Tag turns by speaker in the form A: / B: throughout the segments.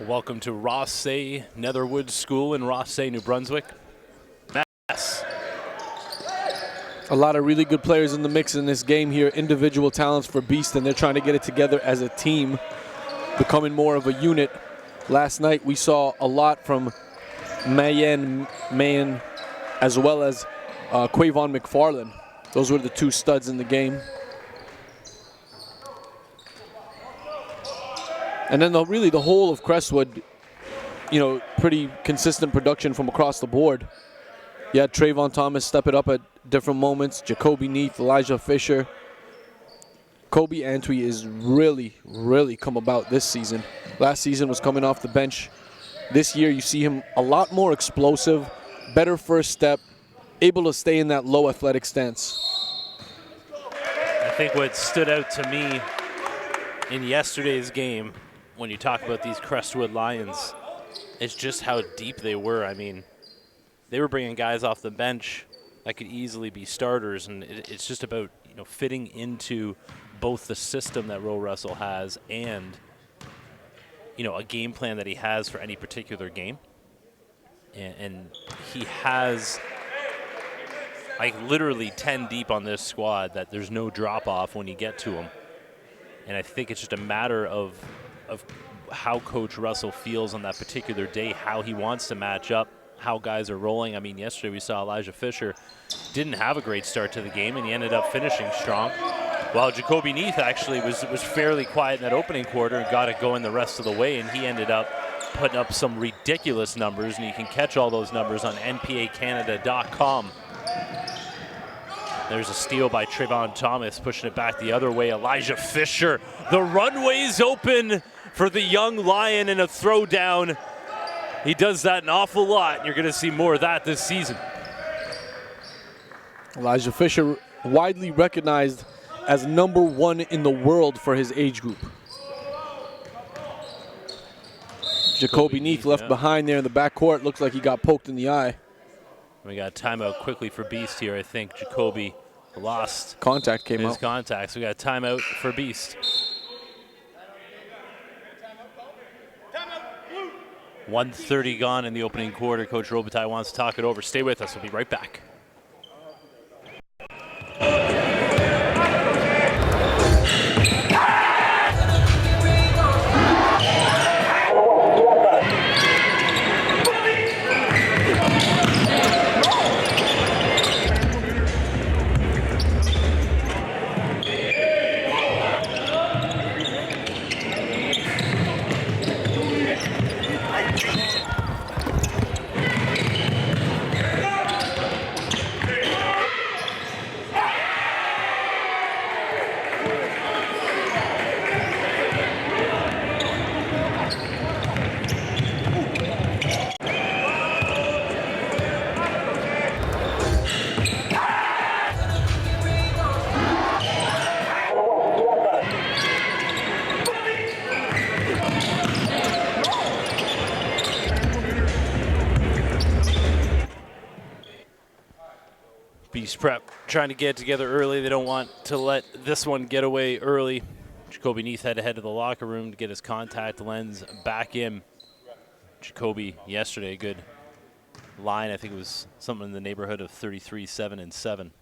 A: Welcome to Rothsay Netherwood School in Rothsay, New Brunswick. Mass.
B: A lot of really good players in the mix in this game here, individual talents for B.E.A.S.T, and they're trying to get it together as a team, becoming more of a unit. Last night we saw a lot from Mayan as well as Quavon McFarland. Those were the two studs in the game. And then really the whole of Crestwood, pretty consistent production from across the board. You had Trayvon Thomas step it up at different moments. Jacoby Neath, Elijah Fisher. Kobe Antwi is really come about this season. Last season was coming off the bench. This year you see him a lot more explosive, better first step, able to stay in that low athletic stance.
A: I think what stood out to me in yesterday's game, when you talk about these Crestwood Lions, is just how deep they were. I mean, they were bringing guys off the bench that could easily be starters, and it's just about fitting into both the system that Roe Russell has and a game plan that he has for any particular game. And he has literally 10 deep on this squad that there's no drop off when you get to him. And I think it's just a matter of how Coach Russell feels on that particular day, how he wants to match up, how guys are rolling. I mean, yesterday we saw Elijah Fisher didn't have a great start to the game, and he ended up finishing strong. While Jacoby Neath actually was fairly quiet in that opening quarter and got it going the rest of the way, and he ended up putting up some ridiculous numbers, and you can catch all those numbers on NPAcanada.com. There's a steal by Trayvon Thomas, pushing it back the other way. Elijah Fisher, the runway's open for the young Lion in a throwdown. He does that an awful lot, and you're going to see more of that this season.
B: Elijah Fisher, widely recognized as #1 in the world for his age group. Jacoby Neath left behind there in the backcourt. Looks like he got poked in the eye.
A: We got a timeout quickly for B.E.A.S.T here. I think Jacoby lost
B: contact, came
A: his
B: out.
A: contact, so we got a timeout for B.E.A.S.T. 1:30 gone in the opening quarter. Coach Robitaille wants to talk it over. Stay with us. We'll be right back. B.E.A.S.T prep trying to get it together early. They don't want to let this one get away early. Jacoby Neath had to head to the locker room to get his contact lens back in. Jacoby yesterday, good line. I think it was something in the neighborhood of 33, 7, and 7.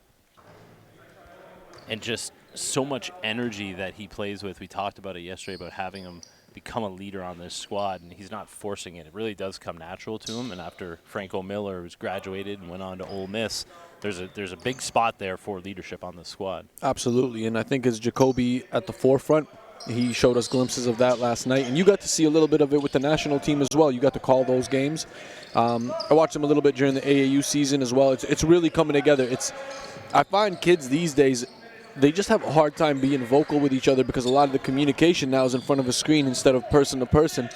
A: And just so much energy that he plays with. We talked about it yesterday about having him become a leader on this squad, and he's not forcing it. It really does come natural to him. And after Franco Miller, who's graduated and went on to Ole Miss, there's a big spot there for leadership on this squad.
B: Absolutely, and I think as Jacoby at the forefront, he showed us glimpses of that last night, and you got to see a little bit of it with the national team as well. You got to call those games. I watched them a little bit during the AAU season as well. It's really coming together. I find kids these days, they just have a hard time being vocal with each other because a lot of the communication now is in front of a screen instead of person to person.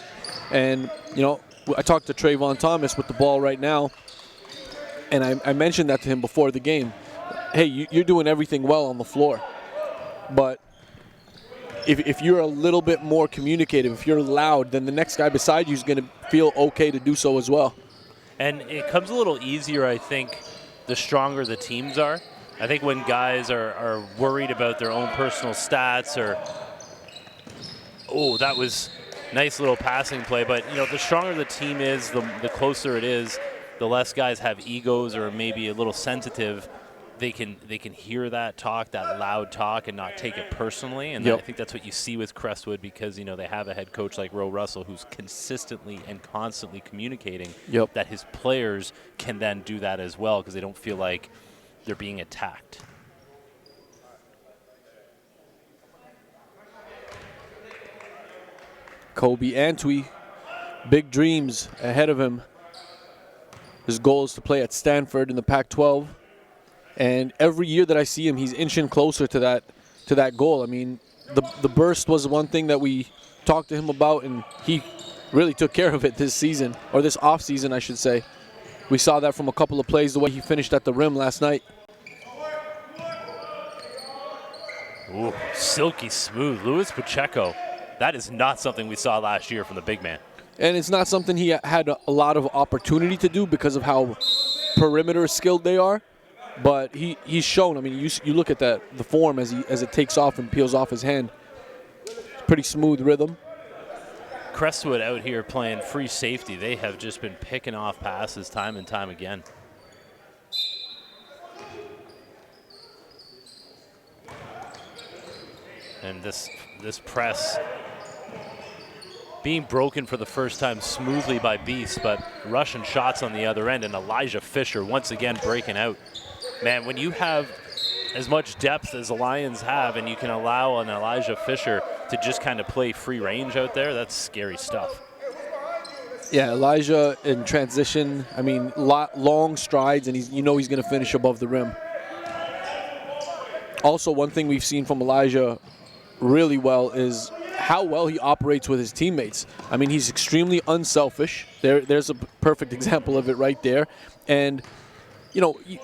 B: And, I talked to Trayvon Thomas with the ball right now, and I mentioned that to him before the game. Hey, you're doing everything well on the floor, but if you're a little bit more communicative, if you're loud, then the next guy beside you is going to feel okay to do so as well.
A: And it comes a little easier, I think, the stronger the teams are. I think when guys are worried about their own personal stats or, oh, that was Nice little passing play, but the stronger the team is, the closer it is, the less guys have egos or maybe a little sensitive. They can hear that talk, that loud talk, and not take it personally. And I think that's what you see with Crestwood, because they have a head coach like Ro Russell who's consistently and constantly communicating that his players can then do that as well, because they don't feel like they're being attacked.
B: Kobe Antwi, big dreams ahead of him. His goal is to play at Stanford in the Pac-12. And every year that I see him, he's inching closer to that goal. I mean, the burst was one thing that we talked to him about, and he really took care of it this season, or this off season, I should say. We saw that from a couple of plays, the way he finished at the rim last night.
A: Ooh, silky smooth. Luis Pacheco. That is not something we saw last year from the big man.
B: And it's not something he had a lot of opportunity to do because of how perimeter skilled they are. But he's shown. I mean, you look at the form as it takes off and peels off his hand. Pretty smooth rhythm.
A: Crestwood out here playing free safety. They have just been picking off passes time and time again. And this press being broken for the first time smoothly by B.E.A.S.T, but Russian shots on the other end, and Elijah Fisher once again breaking out. Man, when you have as much depth as the Lions have, and you can allow an Elijah Fisher to just kind of play free range out there, that's scary stuff.
B: Yeah, Elijah in transition, I mean, long strides, and he's going to finish above the rim. Also, one thing we've seen from Elijah really well is how well he operates with his teammates. I mean, he's extremely unselfish. There's a perfect example of it right there. And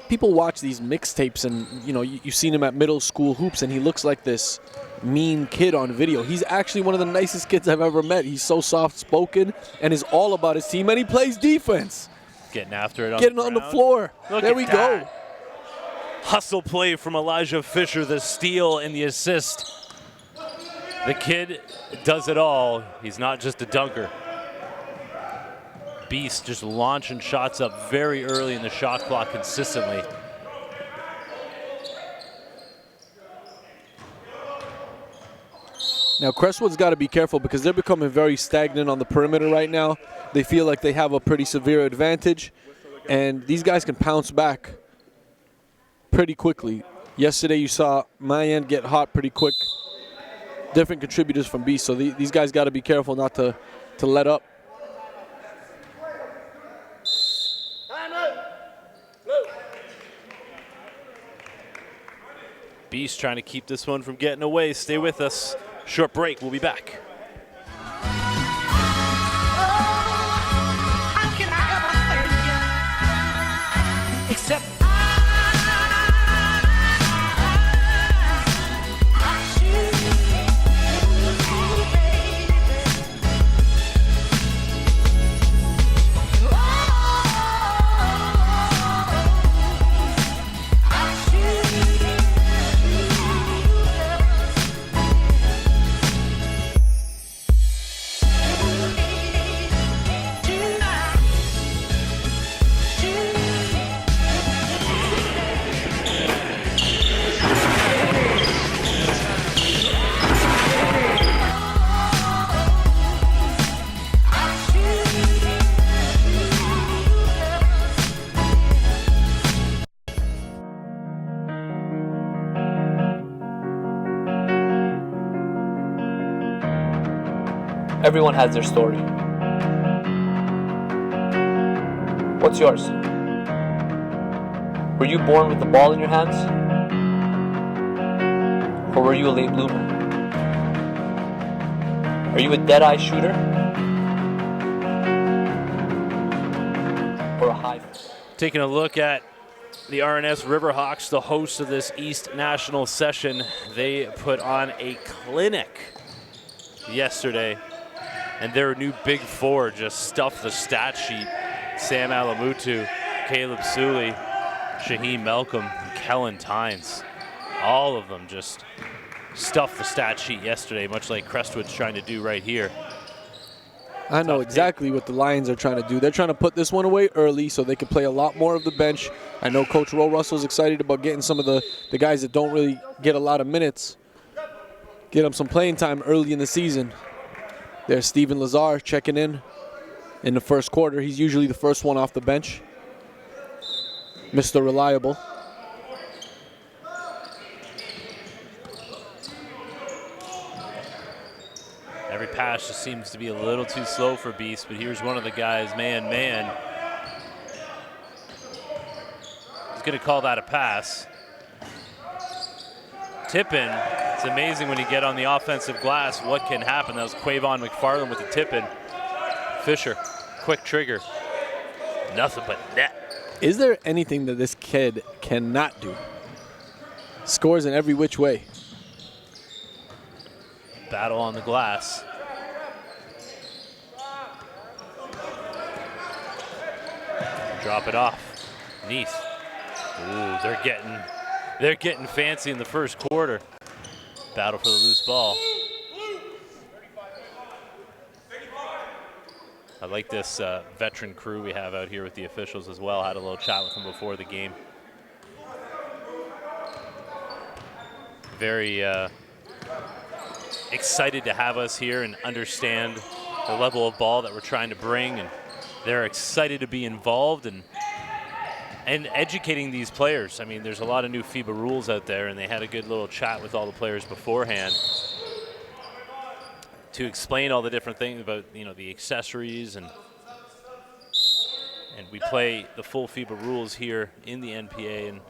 B: people watch these mixtapes, and you've seen him at middle school hoops, and he looks like this mean kid on video. He's actually one of the nicest kids I've ever met. He's so soft-spoken and is all about his team, and he plays defense.
A: Getting after it
B: on the floor. There we go.
A: Hustle play from Elijah Fisher, the steal and the assist. The kid does it all. He's not just a dunker. B.E.A.S.T just launching shots up very early in the shot clock consistently.
B: Now, Crestwood's got to be careful because they're becoming very stagnant on the perimeter right now. They feel like they have a pretty severe advantage, and these guys can pounce back pretty quickly. Yesterday, you saw Mayan get hot pretty quick. Different contributors from B.E.A.S T, so these guys got to be careful not to let up.
A: B.E.A.S T trying to keep this one from getting away. Stay with us. Short break. We'll be back.
C: Except
D: everyone has their story. What's yours? Were you born with the ball in your hands? Or were you a late bloomer? Are you a dead-eye shooter? Or a high?
A: Taking a look at the RNS Riverhawks, the hosts of this East National session. They put on a clinic yesterday, and their new big four just stuffed the stat sheet. Sam Alamutu, Caleb Sully, Shaheem Malcolm, and Kellen Tynes. All of them just stuffed the stat sheet yesterday, much like Crestwood's trying to do right here.
B: I know exactly what the Lions are trying to do. They're trying to put this one away early so they can play a lot more of the bench. I know Coach Ro Russell's excited about getting some of the guys that don't really get a lot of minutes, get them some playing time early in the season. There's Steven Lazar checking in the first quarter. He's usually the first one off the bench. Mr. Reliable.
A: Every pass just seems to be a little too slow for B.E.A.S.T, but here's one of the guys, man. He's going to call that a pass. Tip-in. It's amazing when you get on the offensive glass what can happen. That was Quavon McFarland with the tip-in. Fisher, quick trigger. Nothing but net.
B: Is there anything that this kid cannot do? Scores in every which way.
A: Battle on the glass. Drop it off. Neath. Ooh, they're getting fancy in the first quarter. Battle for the loose ball. I like this veteran crew we have out here with the officials as well. Had a little chat with them before the game. Very excited to have us here and understand the level of ball that we're trying to bring, and they're excited to be involved and educating these players. I mean, there's a lot of new FIBA rules out there, and they had a good little chat with all the players beforehand to explain all the different things about, you know, the accessories, and we play the full FIBA rules here in the NPA, and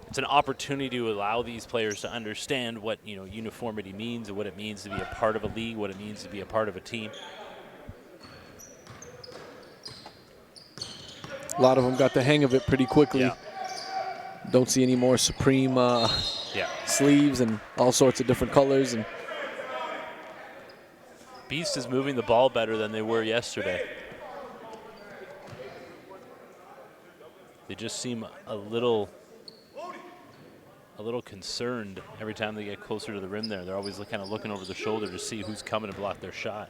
A: it's an opportunity to allow these players to understand what, you know, uniformity means and what it means to be a part of a league, what it means to be a part of a team.
B: A lot of them got the hang of it pretty quickly.
A: Yeah.
B: Don't see any more Supreme sleeves and all sorts of different colors. And
A: B.E.A.S.T is moving the ball better than they were yesterday. They just seem a little concerned every time they get closer to the rim there. They're always kind of looking over the shoulder to see who's coming to block their shot.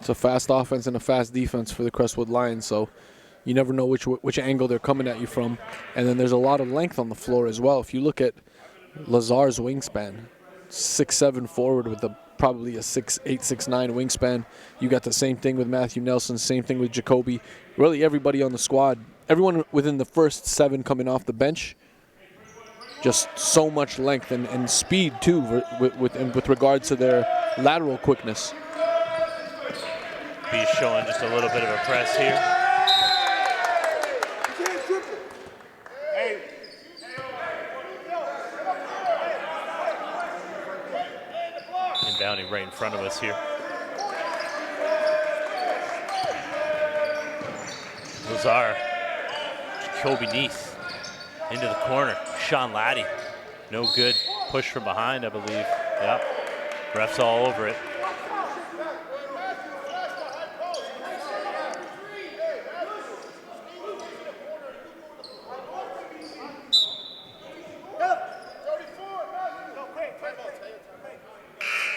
B: It's a fast offense and a fast defense for the Crestwood Lions, so you never know which angle they're coming at you from. And then there's a lot of length on the floor as well. If you look at Lazar's wingspan, 6'7" forward with probably a 6'8", 6'9" wingspan. You got the same thing with Matthew Nelson, same thing with Jacoby. Really everybody on the squad, everyone within the first 7 coming off the bench, just so much length and speed too with regards to their lateral quickness.
A: B.E.A.S.T showing just a little bit of a press here. Inbounding right in front of us here. Lazar, Jacoby Neath into the corner. Sean Laddie, no good. Push from behind, I believe. Yep, refs all over it.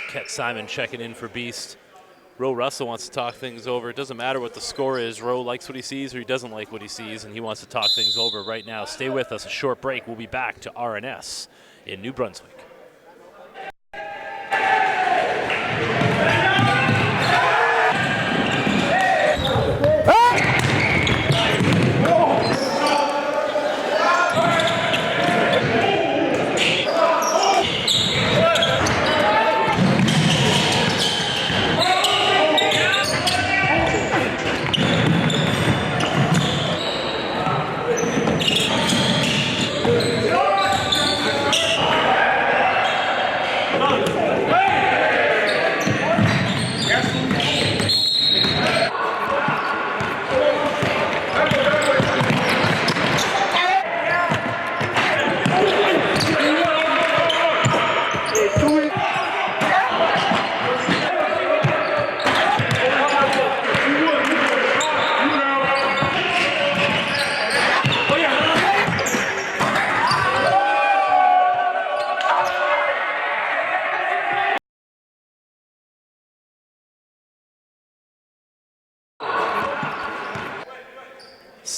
A: Ket Simon checking in for B.E.A.S.T. Ro Russell wants to talk things over. It doesn't matter what the score is. Ro likes what he sees or he doesn't like what he sees, and he wants to talk things over right now. Stay with us. A short break. We'll be back to RNS in New Brunswick.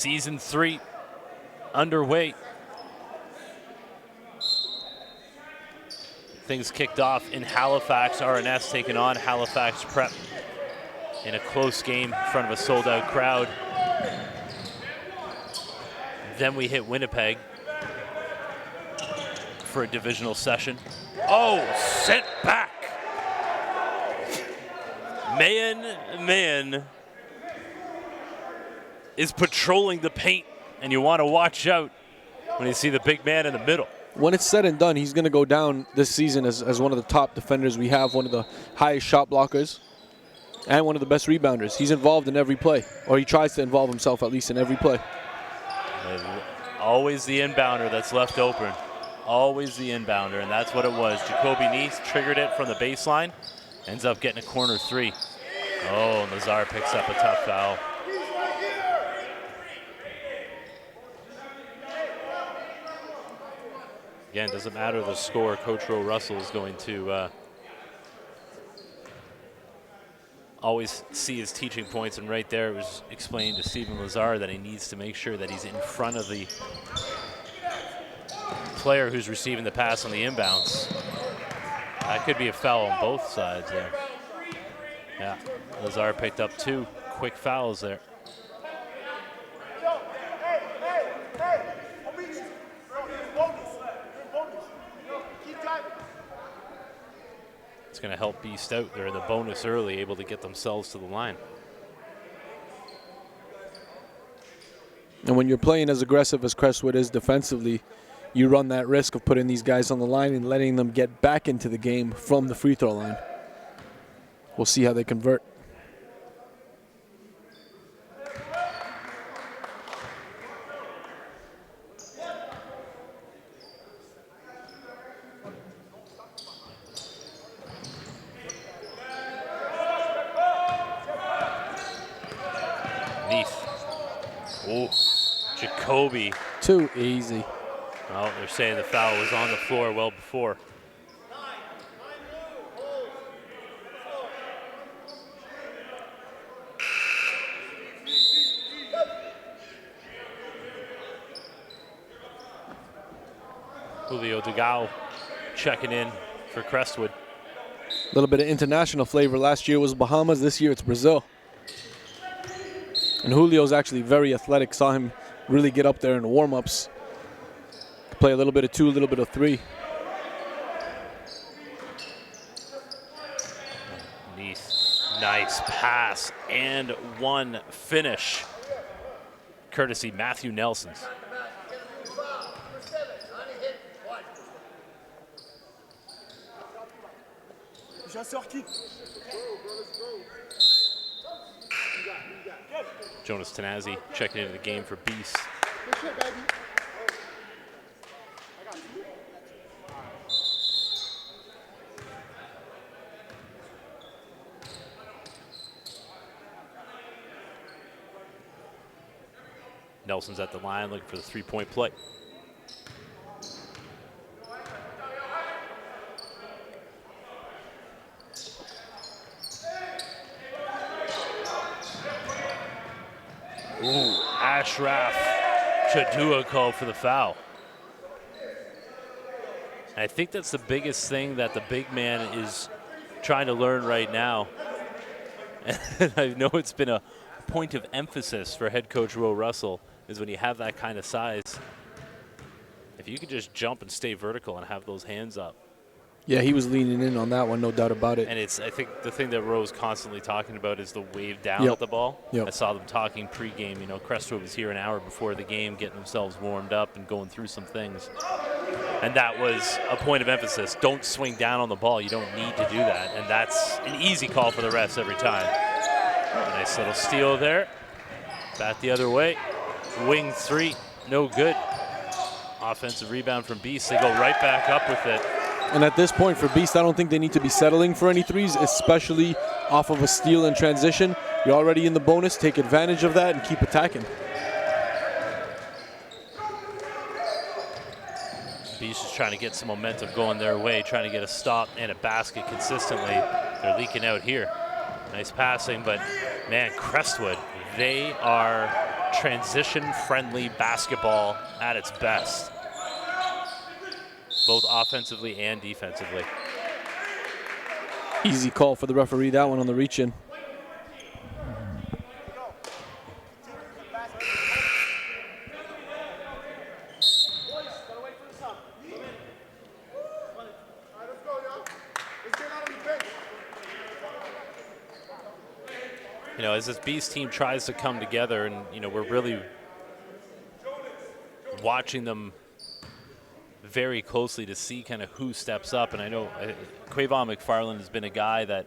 A: Season 3 underway. Things kicked off in Halifax. RNS taking on Halifax Prep in a close game in front of a sold-out crowd. Then we hit Winnipeg for a divisional session. Oh, sent back. Man is patrolling the paint, and you want to watch out when you see the big man in the middle.
B: When it's said and done, he's going to go down this season as one of the top defenders we have, one of the highest shot blockers, and one of the best rebounders. He's involved in every play, or he tries to involve himself at least in every play.
A: And always the inbounder that's left open. Always the inbounder, and that's what it was. Jacoby Neese triggered it from the baseline, ends up getting a corner 3. Oh, and Lazar picks up a tough foul. Again, doesn't matter the score. Coach Roe Russell is going to always see his teaching points, and right there it was explained to Stephen Lazar that he needs to make sure that he's in front of the player who's receiving the pass on the inbounds. That could be a foul on both sides there. Yeah, Lazar picked up 2 quick fouls there. It's going to help B.E.A.S.T out. They're in the bonus early, able to get themselves to the line.
B: And when you're playing as aggressive as Crestwood is defensively, you run that risk of putting these guys on the line and letting them get back into the game from the free throw line. We'll see how they convert.
A: Oh, Jacoby.
B: Too easy.
A: Well, they're saying the foul was on the floor well before. Julio Degao checking in for Crestwood.
B: A little bit of international flavor. Last year was Bahamas. This year it's Brazil. And Julio's actually very athletic. Saw him really get up there in the warm-ups. Play a little bit of 2, a little bit of 3.
A: Nice pass and 1 finish. Courtesy Matthew Nelson's. Jonas Tanazi checking into the game for B.E.A.S.T. Nelson's at the line looking for the 3-point play. Ooh, Ashraf Chadua called for the foul. And I think that's the biggest thing that the big man is trying to learn right now. And I know it's been a point of emphasis for head coach Roe Russell, is when you have that kind of size, if you could just jump and stay vertical and have those hands up.
B: Yeah, he was leaning in on that one, no doubt about it.
A: And it's, I think the thing that Roe's constantly talking about is the wave down at the ball.
B: Yep.
A: I saw them talking pregame. You know, Crestwood was here an hour before the game, getting themselves warmed up and going through some things. And that was a point of emphasis. Don't swing down on the ball. You don't need to do that. And that's an easy call for the refs every time. Nice little steal there. Bat the other way. Wing 3, no good. Offensive rebound from B.E.A.S.T. They go right back up with it.
B: And at this point for B.E.A.S.T, I don't think they need to be settling for any threes, especially off of a steal and transition. You're already in the bonus. Take advantage of that and keep attacking.
A: B.E.A.S.T is trying to get some momentum going their way, trying to get a stop and a basket consistently. They're leaking out here. Nice passing, but man, Crestwood, they are transition-friendly basketball at its best, both offensively and defensively.
B: Easy call for the referee, that one on the reach-in.
A: You know, as this B.E.A.S.T team tries to come together, and, you know, we're really watching them very closely to see kind of who steps up. And I know Quavon McFarland has been a guy that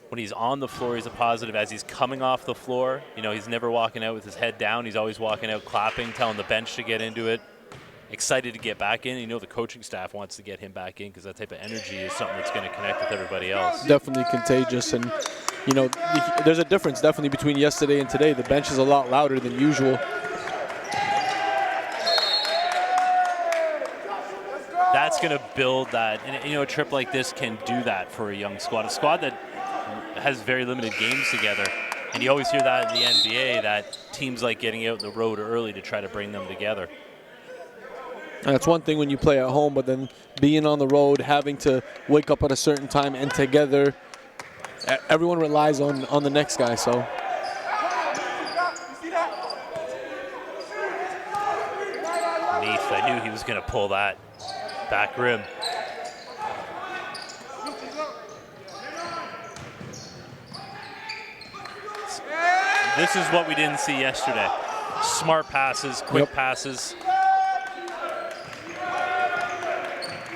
A: when he's on the floor, he's a positive. As he's coming off the floor, you know, he's never walking out with his head down. He's always walking out clapping, telling the bench to get into it, excited to get back in. You know, the coaching staff wants to get him back in because that type of energy is something that's going to connect with everybody else.
B: Definitely contagious. And, you know, there's a difference definitely between yesterday and today. The bench is a lot louder than usual.
A: That's going to build that. And, you know, a trip like this can do that for a young squad. A squad that has very limited games together. And you always hear that in the NBA, that teams like getting out the road early to try to bring them together.
B: And that's one thing when you play at home, but then being on the road, having to wake up at a certain time and together, everyone relies on the next guy, so.
A: Neath, I knew he was going to pull that back rim. This is what we didn't see yesterday. Smart passes, quick passes.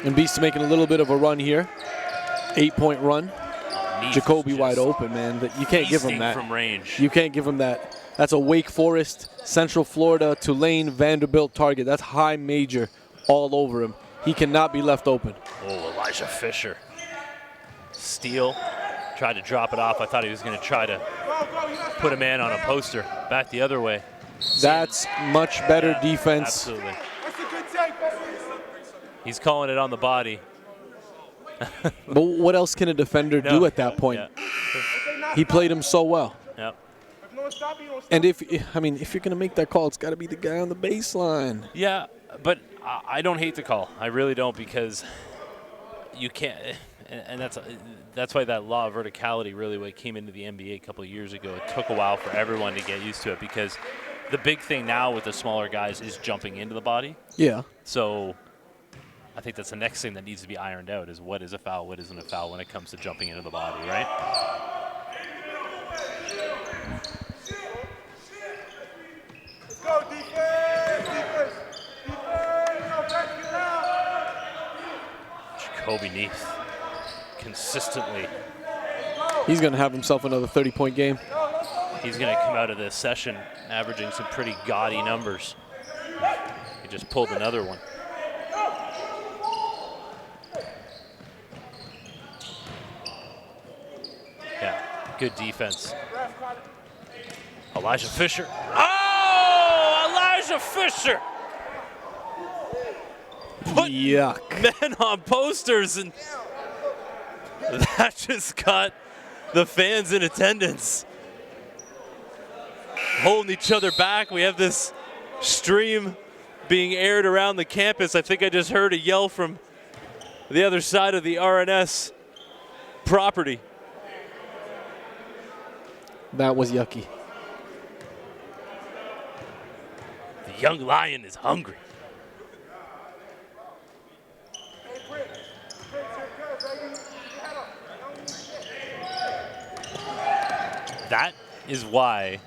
B: And B.E.A.S.T making a little bit of a run here. 8-point run. Jacoby wide open, man. You can't give him that.
A: From range.
B: You can't give him that. That's a Wake Forest, Central Florida, Tulane, Vanderbilt target. That's high major all over him. He cannot be left open.
A: Oh, Elijah Fisher. Steal. Tried to drop it off. I thought he was going to try to put a man on a poster. Back the other way.
B: That's much better defense.
A: Absolutely. He's calling it on the body.
B: But what else can a defender do at that point?
A: Yeah.
B: He played him so well.
A: Yep.
B: And if you're going to make that call, it's got to be the guy on the baseline.
A: Yeah, but I don't hate the call. I really don't, because you can't. And that's why that law of verticality really came into the NBA a couple of years ago. It took a while for everyone to get used to it, because the big thing now with the smaller guys is jumping into the body.
B: Yeah.
A: So I think that's the next thing that needs to be ironed out, is what is a foul, what isn't a foul when it comes to jumping into the body, right?
C: Let's go, defense!
A: Jacoby Neath consistently.
B: He's going to have himself another 30-point game.
A: He's going to come out of this session averaging some pretty gaudy numbers. He just pulled another one. Yeah, good defense. Elijah Fisher. Oh, Elijah Fisher! Put
B: Yuck.
A: men on posters, and that just got the fans in attendance holding each other back. We have this stream being aired around the campus. I think I just heard a yell from the other side of the RNS property.
B: That was yucky.
A: The young lion is hungry. That is why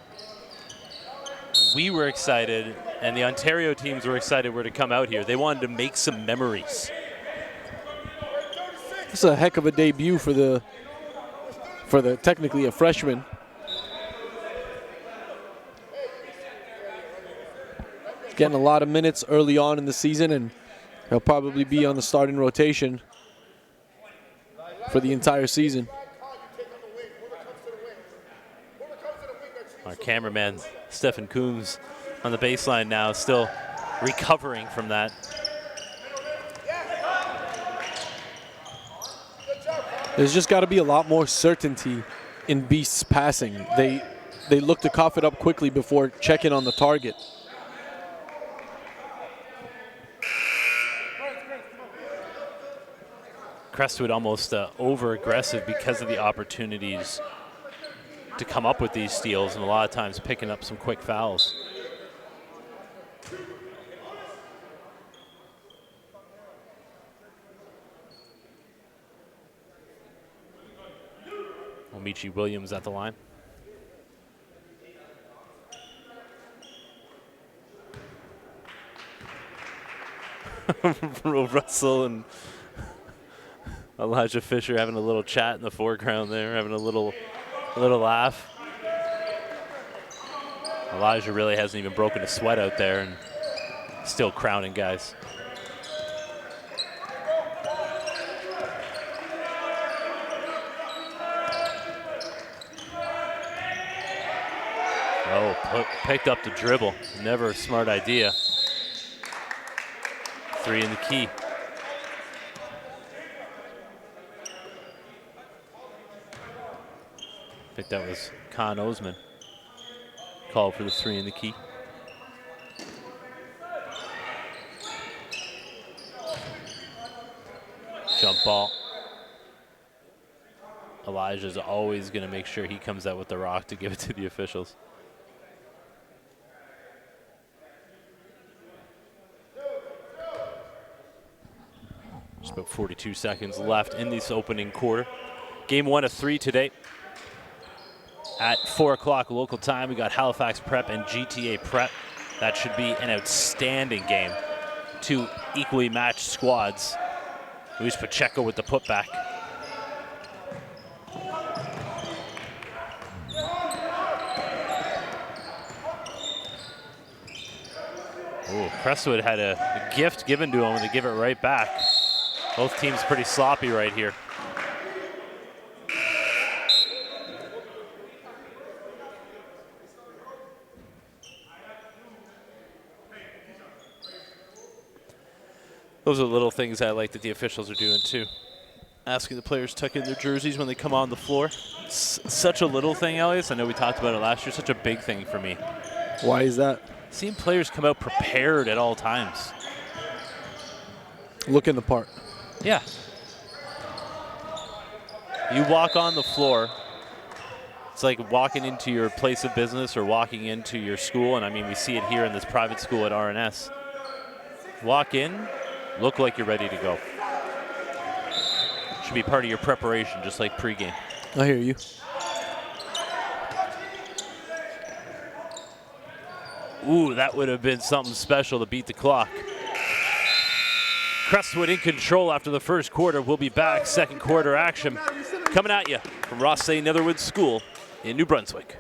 A: we were excited, and the Ontario teams were excited to come out here. They wanted to make some memories.
B: It's a heck of a debut for the technically a freshman. Getting a lot of minutes early on in the season, and he'll probably be on the starting rotation for the entire season.
A: Our cameraman, Stefan Coombs, on the baseline now, still recovering from that.
B: There's just got to be a lot more certainty in B.E.A.S.T's passing. they look to cough it up quickly before checking on the target.
A: Crestwood almost over-aggressive because of the opportunities to come up with these steals, and a lot of times picking up some quick fouls. Omichi Williams at the line. Russell and Elijah Fisher having a little chat in the foreground there, having a little laugh. Elijah really hasn't even broken a sweat out there and still crowning guys. Oh, picked up the dribble. Never a smart idea. 3 in the key. I think that was Khan Osman. Called for the 3 in the key. Jump ball. Elijah's always going to make sure he comes out with the rock to give it to the officials. Just about 42 seconds left in this opening quarter. Game 1 of 3 today. At 4 o'clock local time, we got Halifax Prep and GTA Prep. That should be an outstanding game. 2 equally matched squads. Luis Pacheco with the putback. Ooh, Crestwood had a gift given to him and they give it right back. Both teams pretty sloppy right here. Those are little things I like that the officials are doing too. Asking the players to tuck in their jerseys when they come on the floor. It's such a little thing, Elias. I know we talked about it last year. Such a big thing for me.
B: Why is that?
A: Seeing players come out prepared at all times.
B: Looking the part.
A: Yeah. You walk on the floor, it's like walking into your place of business or walking into your school, and I mean, we see it here in this private school at RNS. Walk in, look like you're ready to go. Should be part of your preparation, just like pregame.
B: I hear you.
A: Ooh, that would have been something special to beat the clock. Crestwood in control after the first quarter. We'll be back. Second quarter action coming at you from Ross A. Netherwood School in New Brunswick.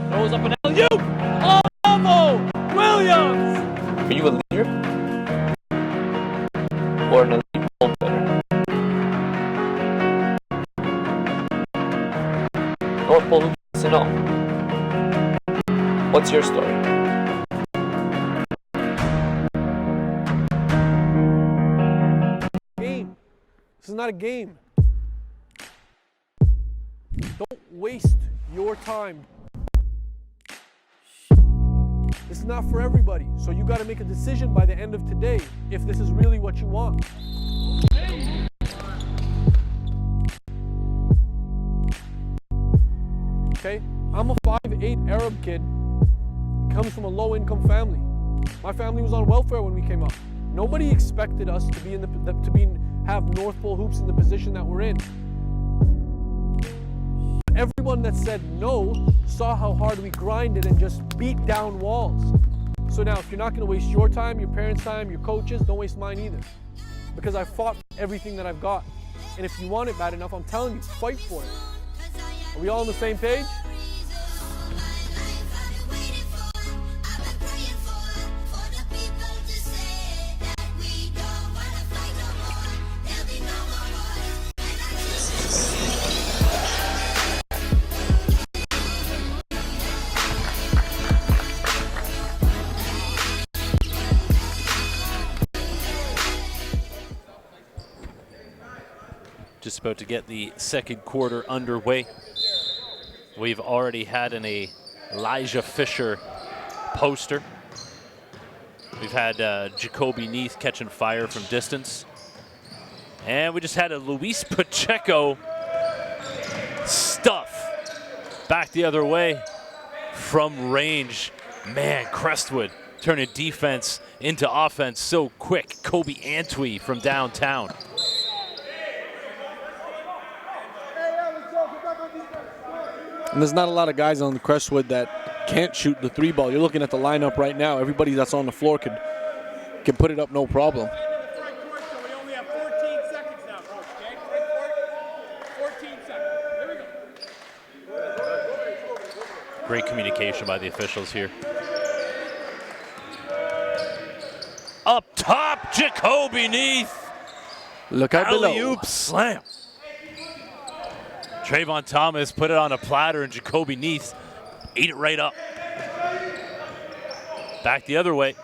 D: Throws up an alley-oop. Oh, Williams! Are you a leader? Or an elite ball player? North Pole Hoops wants to know. What's your story?
E: This is not a game. Don't waste your time. This is not for everybody, so you got to make a decision by the end of today if this is really what you want. Okay? I'm a 5'8" Arab kid, comes from a low-income family. My family was on welfare when we came up. Nobody expected us to be have North Pole Hoops in the position that we're in. Everyone that said no saw how hard we grinded and just beat down walls. So now, if you're not going to waste your time, your parents' time, your coaches, don't waste mine either. Because I fought for everything that I've got. And if you want it bad enough, I'm telling you, fight for it. Are we all on the same page?
A: Just about to get the second quarter underway. We've already had an Elijah Fisher poster. We've had Jacoby Neath catching fire from distance. And we just had a Luis Pacheco stuff back the other way from range. Man, Crestwood turning defense into offense so quick. Kobe Antwi from downtown.
B: And there's not a lot of guys on the Crestwood that can't shoot the three ball. You're looking at the lineup right now. Everybody that's on the floor can put it up no problem.
C: We only have 14 seconds now, coach, okay? 14 seconds. Here we go.
A: Great communication by the officials here. Up top, Jacoby Neath.
B: Look out below.
A: Alley-oop slam. Trayvon Thomas put it on a platter, and Jacoby Neath ate it right up. Back the other way.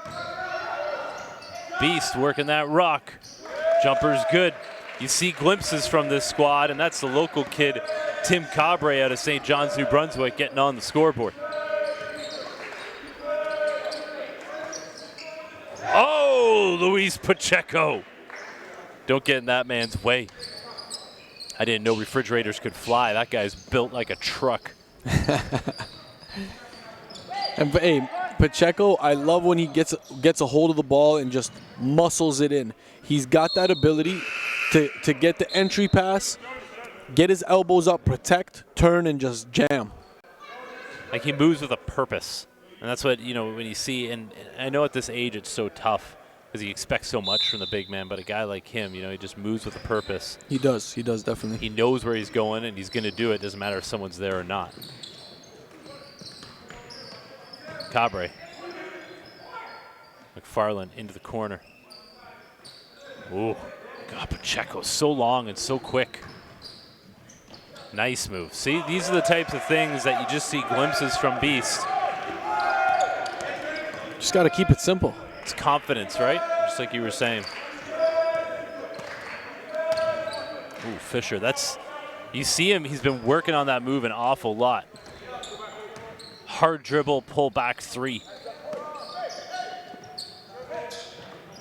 A: Beast working that rock. Jumper's good. You see glimpses from this squad, and that's the local kid, Tim Cabre out of St. John's, New Brunswick, getting on the scoreboard. Oh, Luis Pacheco. Don't get in that man's way. I didn't know refrigerators could fly. That guy's built like a truck.
B: And hey, Pacheco, I love when he gets a hold of the ball and just muscles it in. He's got that ability to get the entry pass, get his elbows up, protect, turn, and just jam.
A: Like, he moves with a purpose. And that's what, when you see, and I know at this age it's so tough because he expects so much from the big man, but a guy like him, he just moves with a purpose.
B: He does definitely.
A: He knows where he's going, and he's going to do it. Doesn't matter if someone's there or not. Cabre. McFarland into the corner. Ooh, God, Pacheco, so long and so quick. Nice move. See, these are the types of things that you just see glimpses from Beast.
B: Just got to keep it simple.
A: It's confidence, right? Just like you were saying. Ooh, Fisher, you see him, he's been working on that move an awful lot. Hard dribble, pull back three.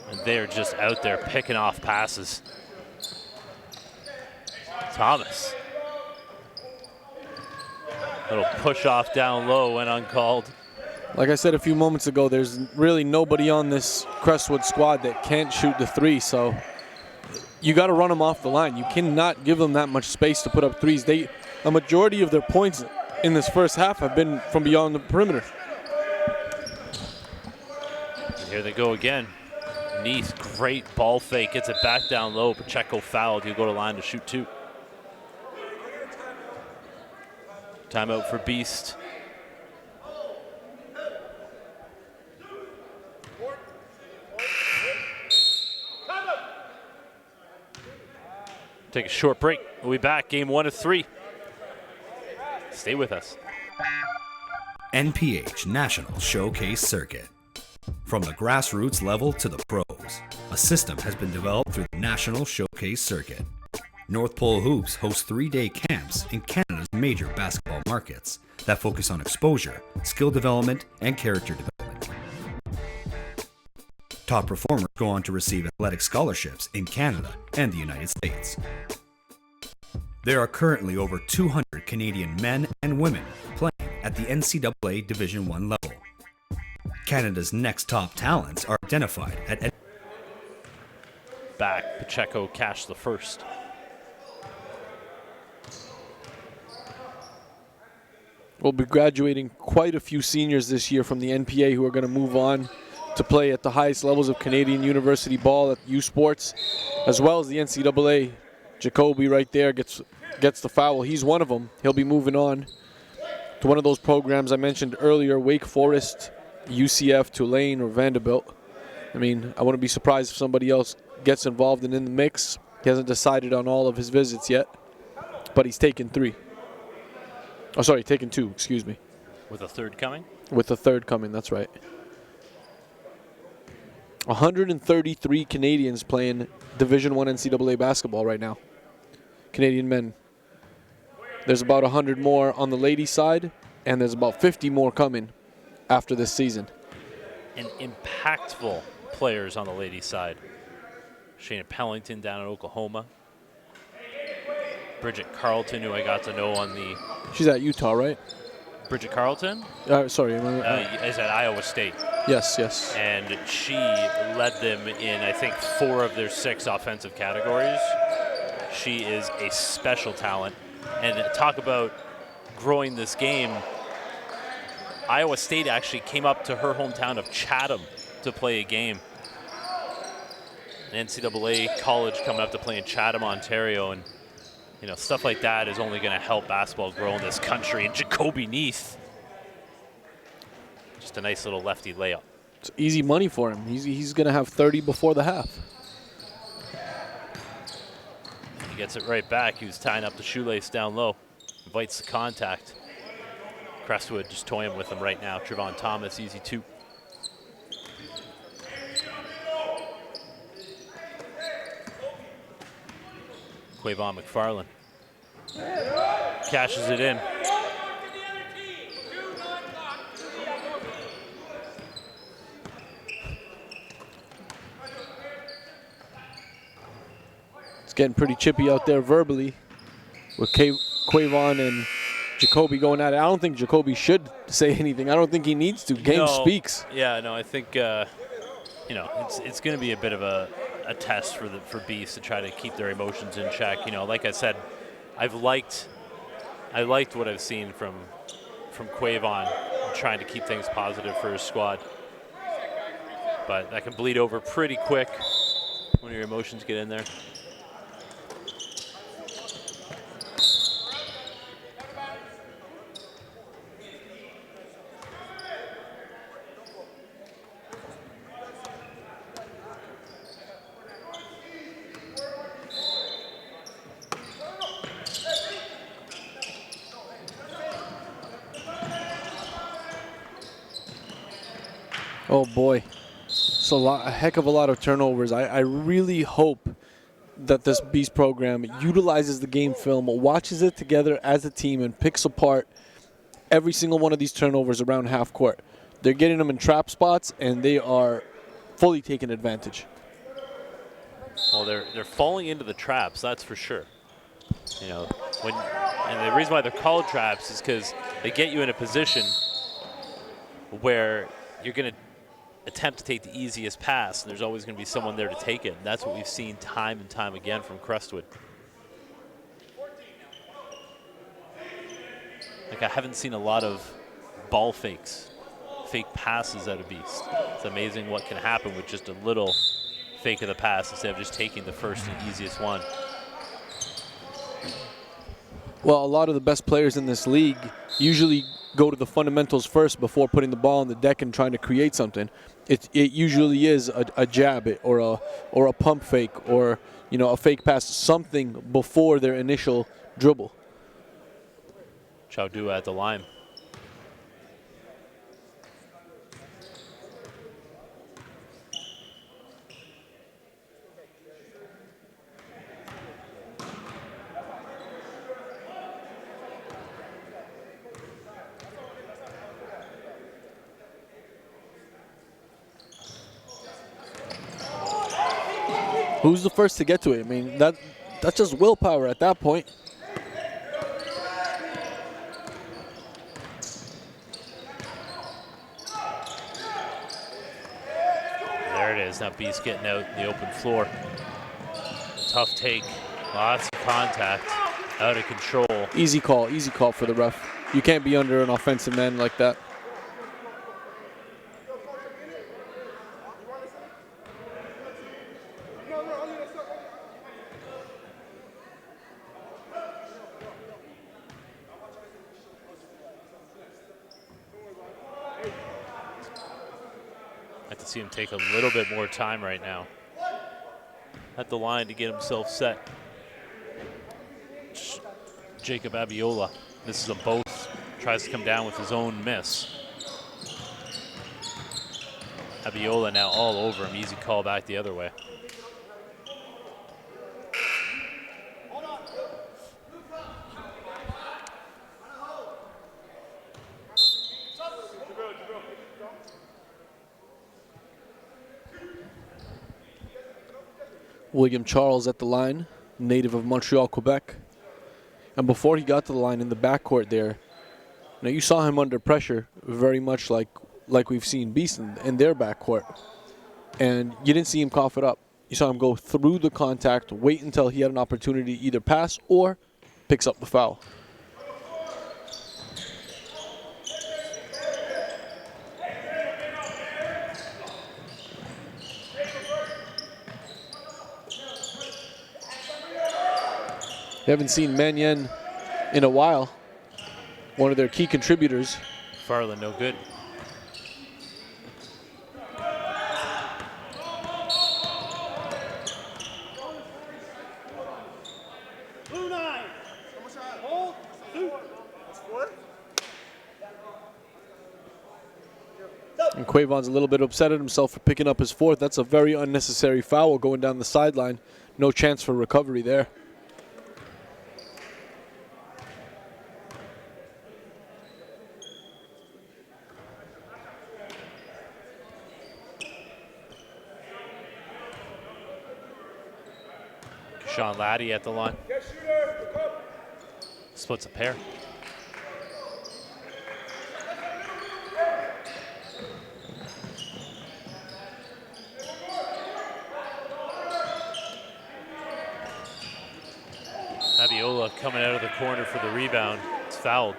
A: And they're just out there picking off passes. Thomas. Little push off down low, went uncalled.
B: Like I said a few moments ago, there's really nobody on this Crestwood squad that can't shoot the three, so you got to run them off the line. You cannot give them that much space to put up threes. A majority of their points in this first half have been from beyond the perimeter.
A: And here they go again. Neath, great ball fake, gets it back down low. Pacheco fouled. He'll go to line to shoot two. Timeout for Beast. Take a short break. We'll be back. Game 1 of 3. Stay with us.
F: NPH National Showcase Circuit. From the grassroots level to the pros, a system has been developed through the National Showcase Circuit. North Pole Hoops hosts 3-day camps in Canada's major basketball markets that focus on exposure, skill development, and character development. Top performers go on to receive athletic scholarships in Canada and the United States. There are currently over 200 Canadian men and women playing at the NCAA Division I level. Canada's next top talents are identified at
A: Back, Pacheco cashed the first.
B: We'll be graduating quite a few seniors this year from the NPA who are going to move on to play at the highest levels of Canadian university ball at U Sports, as well as the NCAA. Jacoby right there gets the foul. He's one of them. He'll be moving on to one of those programs I mentioned earlier, Wake Forest, UCF, Tulane, or Vanderbilt. I mean, I wouldn't be surprised if somebody else gets involved and in the mix. He hasn't decided on all of his visits yet, but he's taken 3. Oh, sorry, taken 2, excuse me.
A: With a third coming?
B: With the third coming, that's right. 133 Canadians playing Division I NCAA basketball right now. Canadian men. There's about 100 more on the ladies' side, and there's about 50 more coming after this season.
A: And impactful players on the ladies' side. Shayna Pellington down in Oklahoma. Bridget Carlton, who I got to know on the...
B: She's at Utah, right?
A: Bridget Carlton?
B: Sorry.
A: Is at Iowa State.
B: Yes, yes.
A: And she led them in, I think, 4 of their 6 offensive categories. She is a special talent. And talk about growing this game. Iowa State actually came up to her hometown of Chatham to play a game. An NCAA college coming up to play in Chatham, Ontario, and you know, stuff like that is only going to help basketball grow in this country. And Jacoby Neath, just a nice little lefty layup.
B: It's easy money for him. He's going to have 30 before the half.
A: He gets it right back. He was tying up the shoelace down low. Invites the contact. Crestwood just toying with him right now. Trevon Thomas, easy 2. Quavon McFarland cashes it in.
B: It's getting pretty chippy out there verbally with Quavon and Jacoby going at it. I don't think Jacoby should say anything. I don't think he needs to. Game speaks.
A: Yeah, no, I think you know, it's going to be a bit of a test for B.E.A.S.T to try to keep their emotions in check. You know, like I said, I liked what I've seen from Quavon, trying to keep things positive for his squad. But that can bleed over pretty quick when your emotions get in there.
B: Oh boy, it's a heck of a lot of turnovers. I really hope that this B.E.A.S.T program utilizes the game film, watches it together as a team, and picks apart every single one of these turnovers around half court. They're getting them in trap spots, and they are fully taking advantage.
A: Well, they're falling into the traps, that's for sure. You know, and the reason why they're called traps is because they get you in a position where you're going to attempt to take the easiest pass, and there's always going to be someone there to take it. And that's what we've seen time and time again from Crestwood. Like, I haven't seen a lot of ball fakes, fake passes out of B.E.A.S.T. It's amazing what can happen with just a little fake of the pass instead of just taking the first and easiest one.
B: Well, a lot of the best players in this league usually go to the fundamentals first before putting the ball on the deck and trying to create something. It usually is a jab or a pump fake or, you know, a fake pass, something before their initial dribble.
A: Chowdua at the line.
B: Who's the first to get to it? I mean, that's just willpower at that point.
A: There it is. Now B.E.A.S.T getting out the open floor. Tough take. Lots of contact. Out of control.
B: Easy call for the ref. You can't be under an offensive man like that.
A: I have to see him take a little bit more time right now at the line to get himself set. Jacob Abiola misses them both. Tries to come down with his own miss. Abiola now all over him. Easy call back the other way.
B: William Charles at the line, native of Montreal, Quebec. And before he got to the line in the backcourt there, now you saw him under pressure very much like we've seen B.E.A.S.T in their backcourt. And you didn't see him cough it up. You saw him go through the contact, wait until he had an opportunity to either pass or picks up the foul. We haven't seen Mannion in a while, one of their key contributors.
A: Farland, no good.
C: Blue 9. Hold. Two.
B: And Quavon's a little bit upset at himself for picking up his fourth. That's a very unnecessary foul going down the sideline. No chance for recovery there.
A: Sean Laddie at the line. Splits a pair. B.E.A.S.T coming out of the corner for the rebound. It's fouled.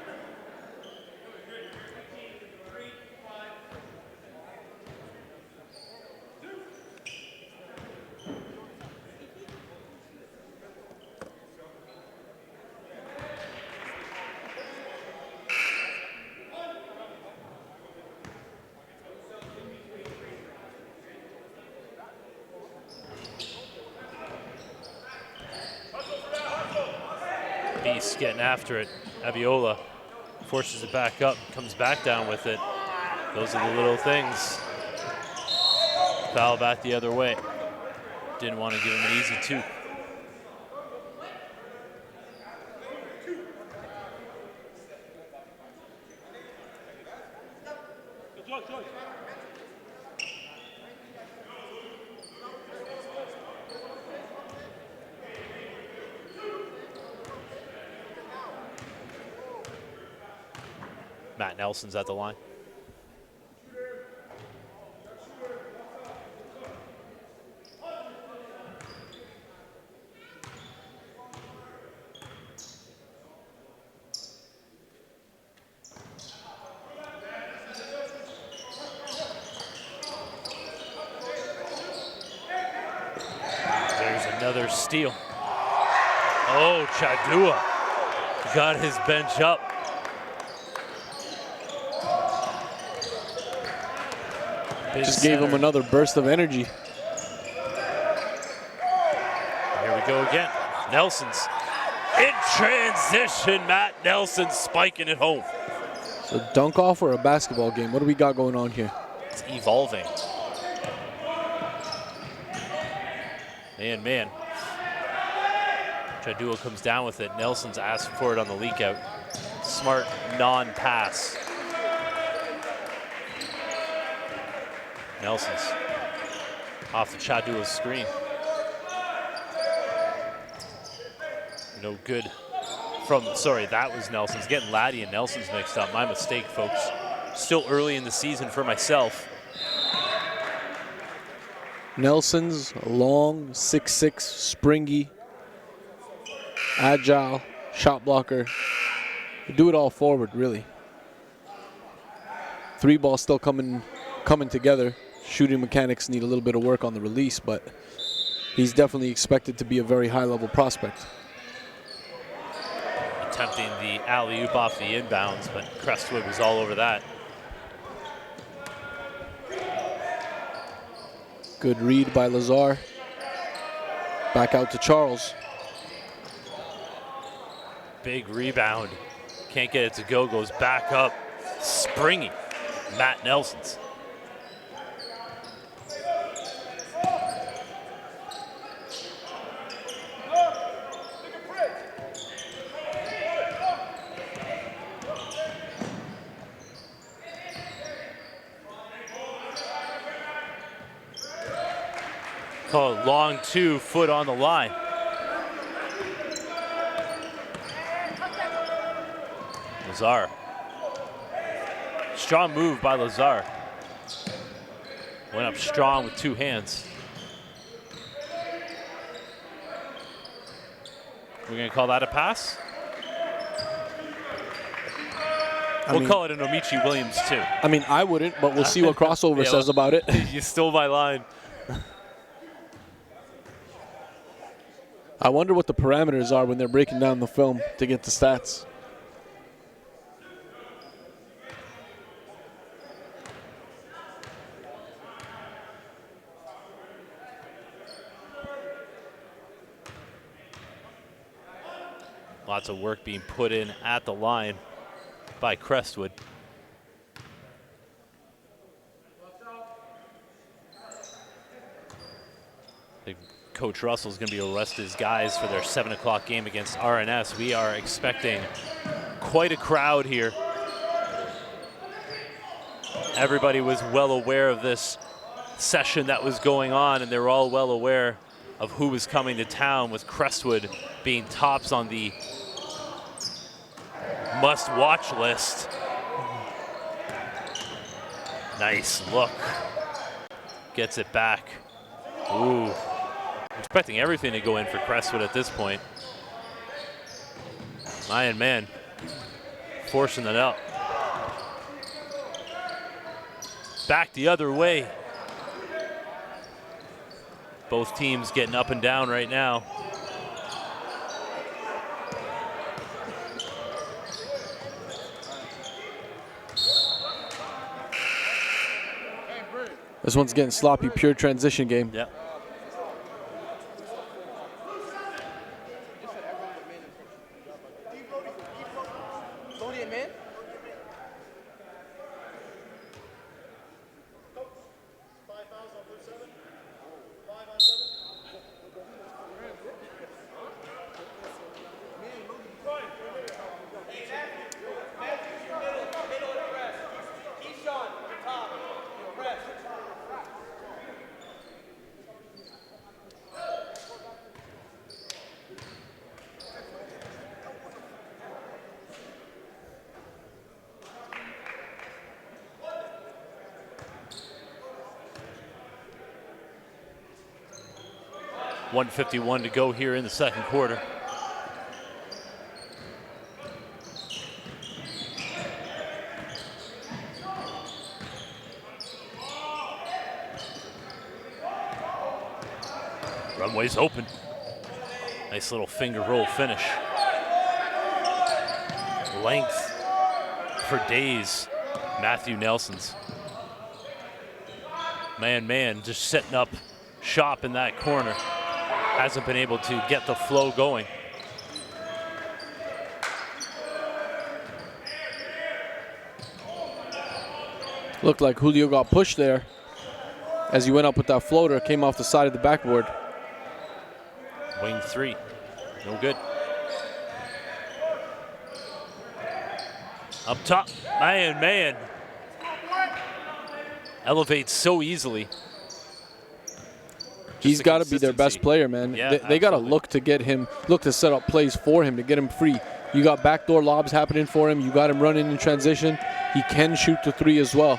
A: B.E.A.S.T getting after it. B.E.A.S.T forces it back up, comes back down with it. Those are the little things. Foul back the other way. Didn't want to give him an easy two. Matt Nelson's at the line. There's another steal. Oh, Chadua got his bench up.
B: Just gave him another burst of energy.
A: Here we go again. Nelson's in transition. Matt Nelson spiking it home.
B: So dunk off or a basketball game? What do we got going on here?
A: It's evolving. Man. Chadua comes down with it. Nelson's asked for it on the leak out. Smart non-pass. Nelson's off the Chadua's screen. No good from, sorry, that was Nelson's. Getting Laddie and Nelson's mixed up. My mistake, folks. Still early in the season for myself.
B: Nelson's long, 6'6", springy, agile, shot blocker. Do it all forward, really. Three ball still coming together. Shooting mechanics need a little bit of work on the release, but he's definitely expected to be a very high-level prospect.
A: Attempting the alley-oop off the inbounds, but Crestwood was all over that.
B: Good read by Lazar. Back out to Charles.
A: Big rebound. Can't get it to go, goes back up. Springy. Matt Nelson's. call it long 2, foot on the line. Lazar. Strong move by Lazar. Went up strong with 2 hands. We're going to call that a pass? We'll call it an Omichi Williams too.
B: I mean, I wouldn't, but we'll see what crossover says about it.
A: You stole my line.
B: I wonder what the parameters are when they're breaking down the film to get the stats.
A: Lots of work being put in at the line by Crestwood. Coach Russell's going to be able to rest his guys for their 7 o'clock game against RNS. We are expecting quite a crowd here. Everybody was well aware of this session that was going on, and they were all well aware of who was coming to town, with Crestwood being tops on the must-watch list. Nice look. Gets it back. Ooh. Expecting everything to go in for Crestwood at this point. Man, forcing it out. Back the other way. Both teams getting up and down right now.
B: This one's getting sloppy, pure transition game.
A: Yep. .151 to go here in the second quarter. Runway's open. Nice little finger roll finish. Length for days, Matthew Nelson's. Man, just setting up shop in that corner. Hasn't been able to get the flow going.
B: Looked like Julio got pushed there as he went up with that floater, came off the side of the backboard.
A: Wing 3, no good. Up top, man. Elevates so easily.
B: He's got to be their best player, man.
A: Yeah,
B: they got to look to set up plays for him to get him free. You got backdoor lobs happening for him. You got him running in transition. He can shoot the 3 as well.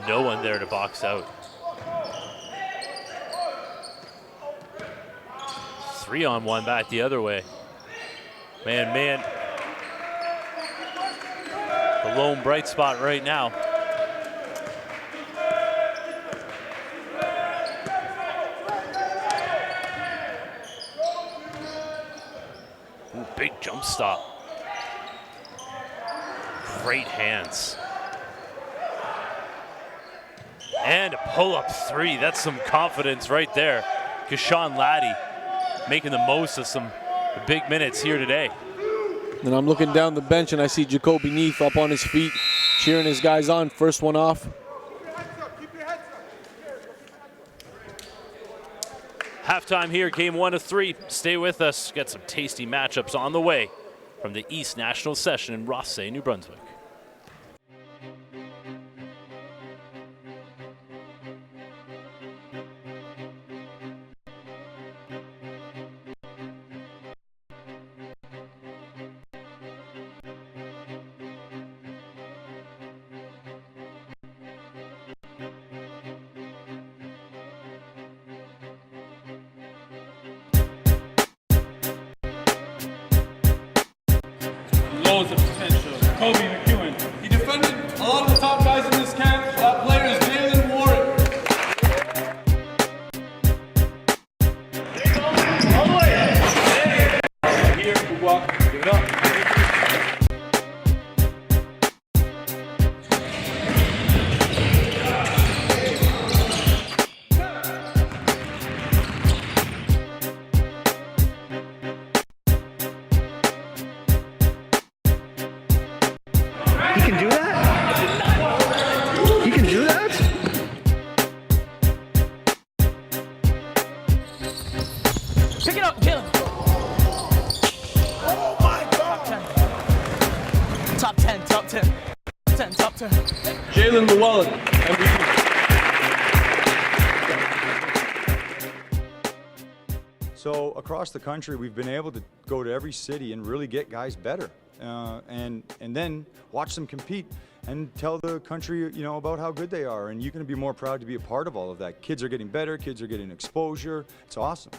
A: No one there to box out. 3-on-1 back the other way. Man. The lone bright spot right now. Ooh, big jump stop. Great hands. And a pull-up 3. That's some confidence right there. Kashawn Laddie making the most of some big minutes here today.
B: And I'm looking down the bench and I see Jacoby Neath up on his feet, cheering his guys on. First one off.
A: Halftime here, game 1 of 3. Stay with us. Got some tasty matchups on the way. from the East National Session in Rothesay, New Brunswick.
G: Loads of potential. Kobe McEwen. He defended a lot of the top guys in this camp. That player is Jalen Warren. All the way. Here, good walk. Give it up.
D: Pick it up, Jalen. Oh my God. Top 10. Top 10. Top 10.
G: Jalen Llewellyn, MVP.
H: So across the country, we've been able to go to every city and really get guys better, and then watch them compete and tell the country, about how good they are. And you're going to be more proud to be a part of all of that. Kids are getting better. Kids are getting exposure. It's awesome.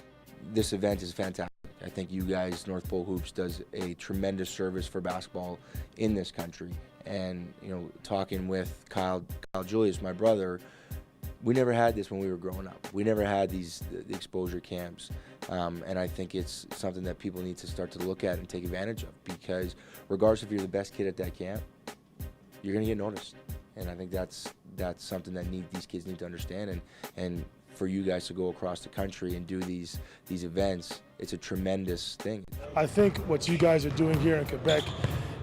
I: This event is fantastic. I think you guys, North Pole Hoops, does a tremendous service for basketball in this country. And talking with Kyle Julius, my brother, we never had this when we were growing up. We never had the exposure camps. And I think it's something that people need to start to look at and take advantage of, because regardless if you're the best kid at that camp, you're going to get noticed. And I think that's something that these kids need to understand. And for you guys to go across the country and do these events, it's a tremendous thing.
J: I think what you guys are doing here in Quebec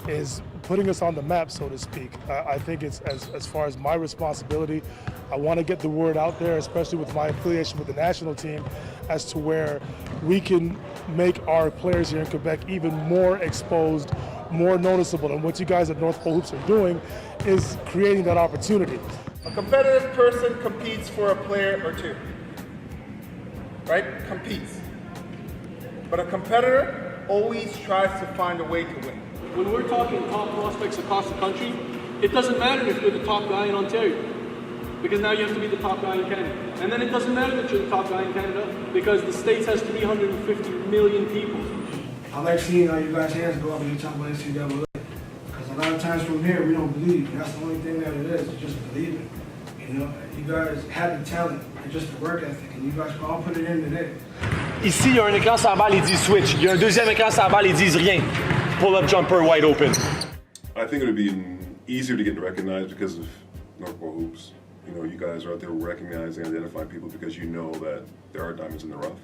J: is putting us on the map, so to speak. I think it's as far as my responsibility, I want to get the word out there, especially with my affiliation with the national team, as to where we can make our players here in Quebec even more exposed, more noticeable. And what you guys at North Pole Hoops are doing is creating that opportunity.
K: A competitive person competes for a player or two, right? Competes. But a competitor always tries to find a way to win.
E: When we're talking top prospects across the country, it doesn't matter if you're the top guy in Ontario, because now you have to be the top guy in Canada. And then it doesn't matter that you're the top guy in Canada, because the States has 350 million people.
L: I like seeing all you guys' hands go up when you talk about NCAA. Because a lot of times from here, we don't believe. That's the only thing that it is just believing. You guys have the talent and just the work ethic, and you guys can all put it in today.
M: Ici, il y a un écran sur la balle, ils disent switch. Il y a un deuxième écran sur la balle, ils disent rien. Pull-up jumper wide open.
N: I think it would be easier to get recognized because of North Pole Hoops. You guys are out there recognizing, identifying people because you know that there are diamonds in the rough.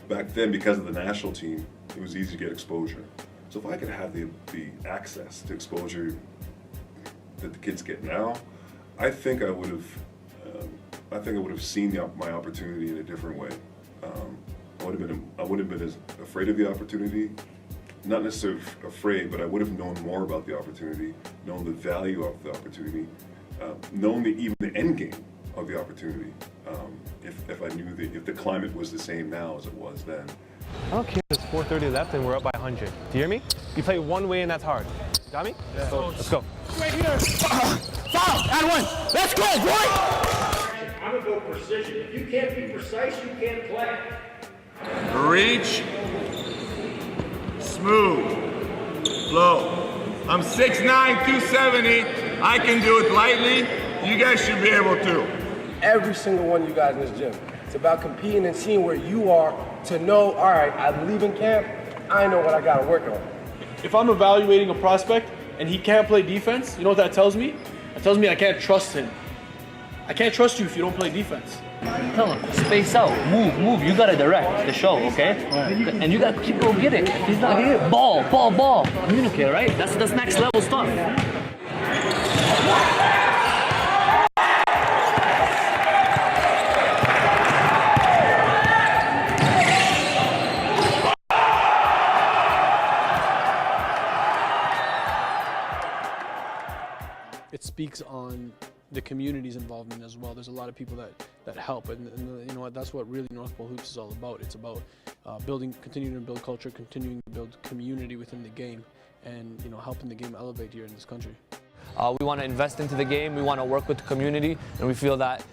N: Back then, because of the national team, it was easy to get exposure. So if I could have the access to exposure that the kids get now, I think I would have seen my opportunity in a different way. I would have been as afraid of the opportunity, not necessarily afraid, but I would have known more about the opportunity, known the value of the opportunity, known even the end game of the opportunity. If I knew if the climate was the same now as it was then.
M: I don't care if it's 4:30 left and we're up by 100. Do you hear me? You play one way and that's hard. Got me? Yeah. Let's go.
C: Right here. Foul! And one. Let's go, boy!
O: I'm going to go precision. If you can't be precise, you can't play.
P: Reach. Smooth. Flow. I'm 6'9", 270. I can do it lightly. You guys should be able to.
Q: Every single one of you guys in this gym. It's about competing and seeing where you are to know, all right, I'm leaving camp, I know what I got to work on.
E: If I'm evaluating a prospect and he can't play defense, you know what that tells me? That tells me I can't trust him. I can't trust you if you don't play defense.
D: Tell him, space out, move. You gotta direct the show, okay? Right. And you gotta keep going get it. He's not here. Ball. Communicate, right? That's next level stuff.
E: takes on the community's involvement as well. There's a lot of people that help, and you know what, that's what really North Pole Hoops is all about. It's about continuing to build culture, continuing to build community within the game, and you know, helping the game elevate here in this country.
D: We want to invest into the game, we want to work with the community, and we feel that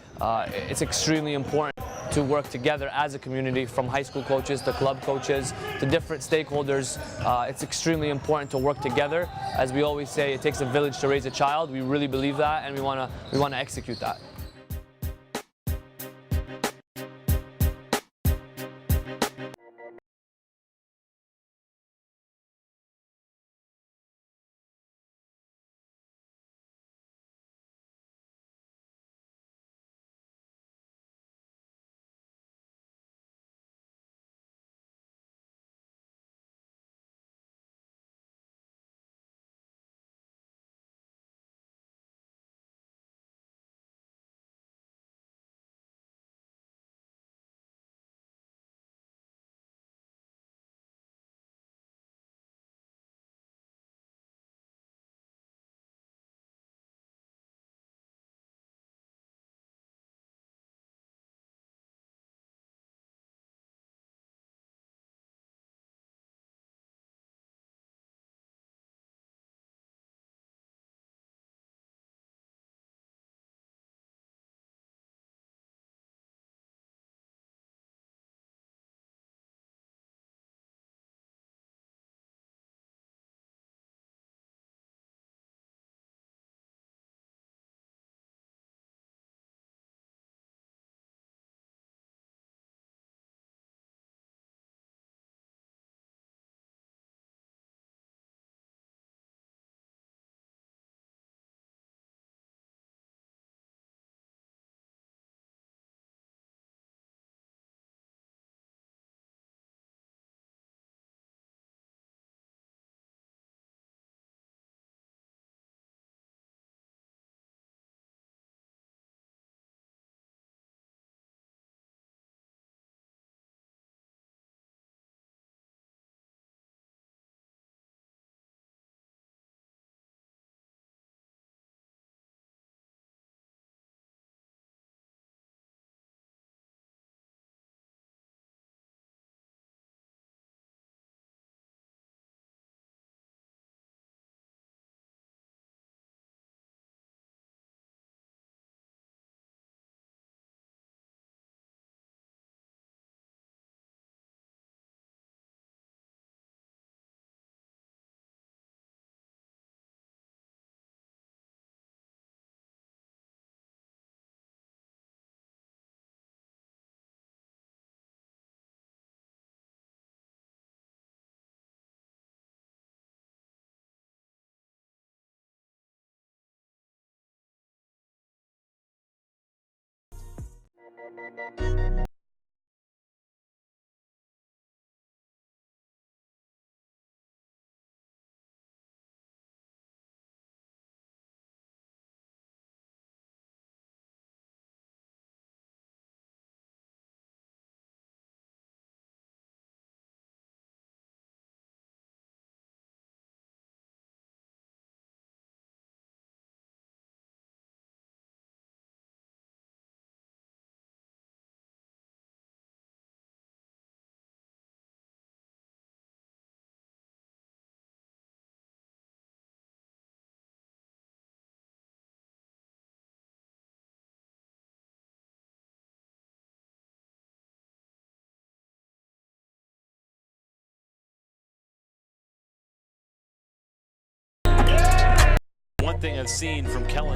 D: it's extremely important to work together as a community, from high school coaches to club coaches to different stakeholders. It's extremely important to work together. As we always say, it takes a village to raise a child. We really believe that, and we want to execute that.
A: One thing I've seen from Kellen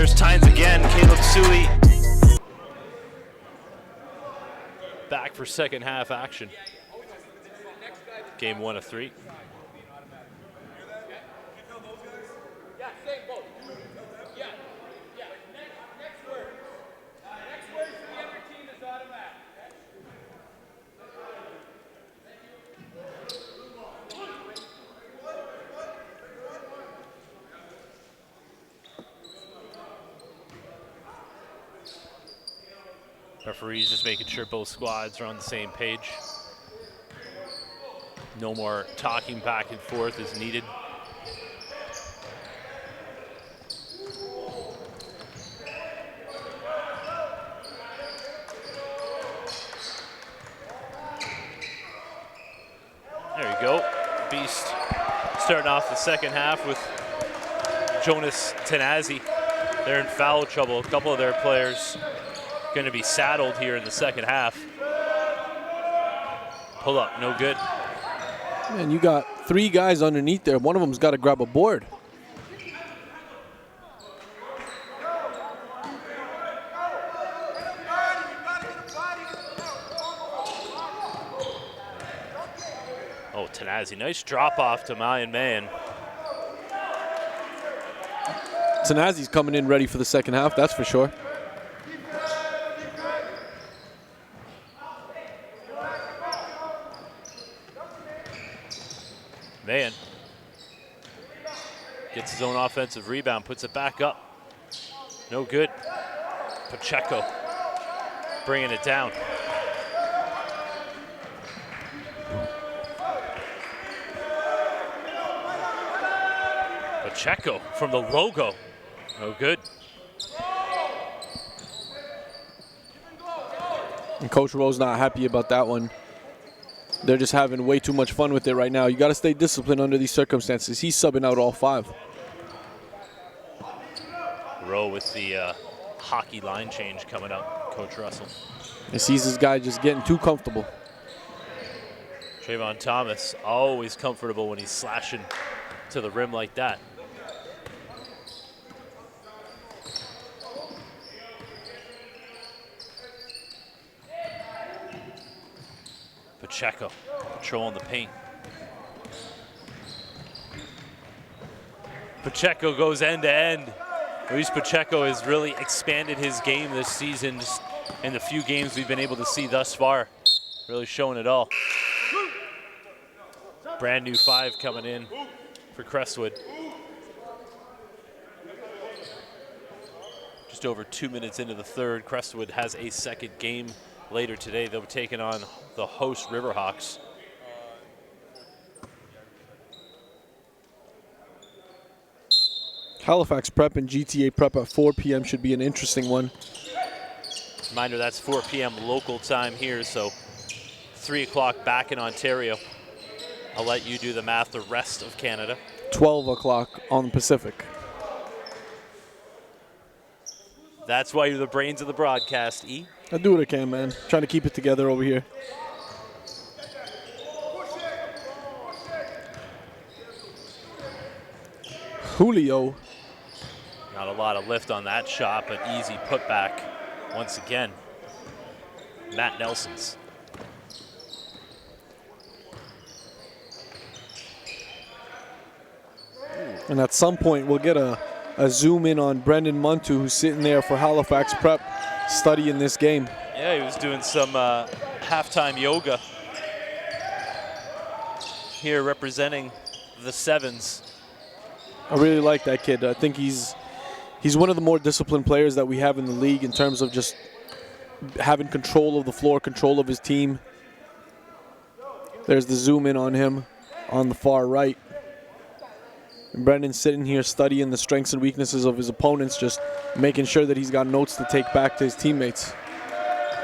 A: There's Tynes again. Caleb Suey back for second half action. Game 1 of 3. Referees just making sure both squads are on the same page. No more talking back and forth is needed. There you go. Beast starting off the second half with Jonas Tanazi. They're in foul trouble. A couple of their players going to be saddled here in the second half. Pull up, no good.
B: Man, you got 3 guys underneath there. One of them's got to grab a board.
A: Oh, Tanazi, nice drop off to Mayan Mayan.
B: Tanazi's coming in ready for the second half, that's for sure.
A: Mayan gets his own offensive rebound, puts it back up. No good. Pacheco bringing it down. Pacheco from the logo. No good.
B: And Coach Rowe's not happy about that one. They're just having way too much fun with it right now. You got to stay disciplined under these circumstances. He's subbing out all 5.
A: Rowe with the hockey line change coming up, Coach Russell.
B: He sees this guy just getting too comfortable.
A: Trayvon Thomas, always comfortable when he's slashing to the rim like that. Pacheco controlling the paint. Pacheco goes end to end. Luis Pacheco has really expanded his game this season, just in the few games we've been able to see thus far. Really showing it all. Brand new 5 coming in for Crestwood. Just over 2 minutes into the third, Crestwood has a second game later today. They'll be taking on the host Riverhawks.
B: Halifax Prep and GTA Prep at 4 p.m. should be an interesting one.
A: Reminder, that's 4 p.m. local time here, so 3 o'clock back in Ontario. I'll let you do the math, the rest of Canada.
B: 12 o'clock on the Pacific.
A: That's why you're the brains of the broadcast, E.
B: I do what I can, man. Trying to keep it together over here. Julio.
A: Not a lot of lift on that shot, but easy putback once again. Matt Nelson's.
B: And at some point, we'll get a zoom in on Brendan Muntu, who's sitting there for Halifax Prep, studying this game.
A: Yeah, he was doing some halftime yoga here representing the Sevens.
B: I really like that kid. I think he's one of the more disciplined players that we have in the league in terms of just having control of the floor, control of his team. There's the zoom in on him on the far right. And Brendan's sitting here studying the strengths and weaknesses of his opponents, just making sure that he's got notes to take back to his teammates.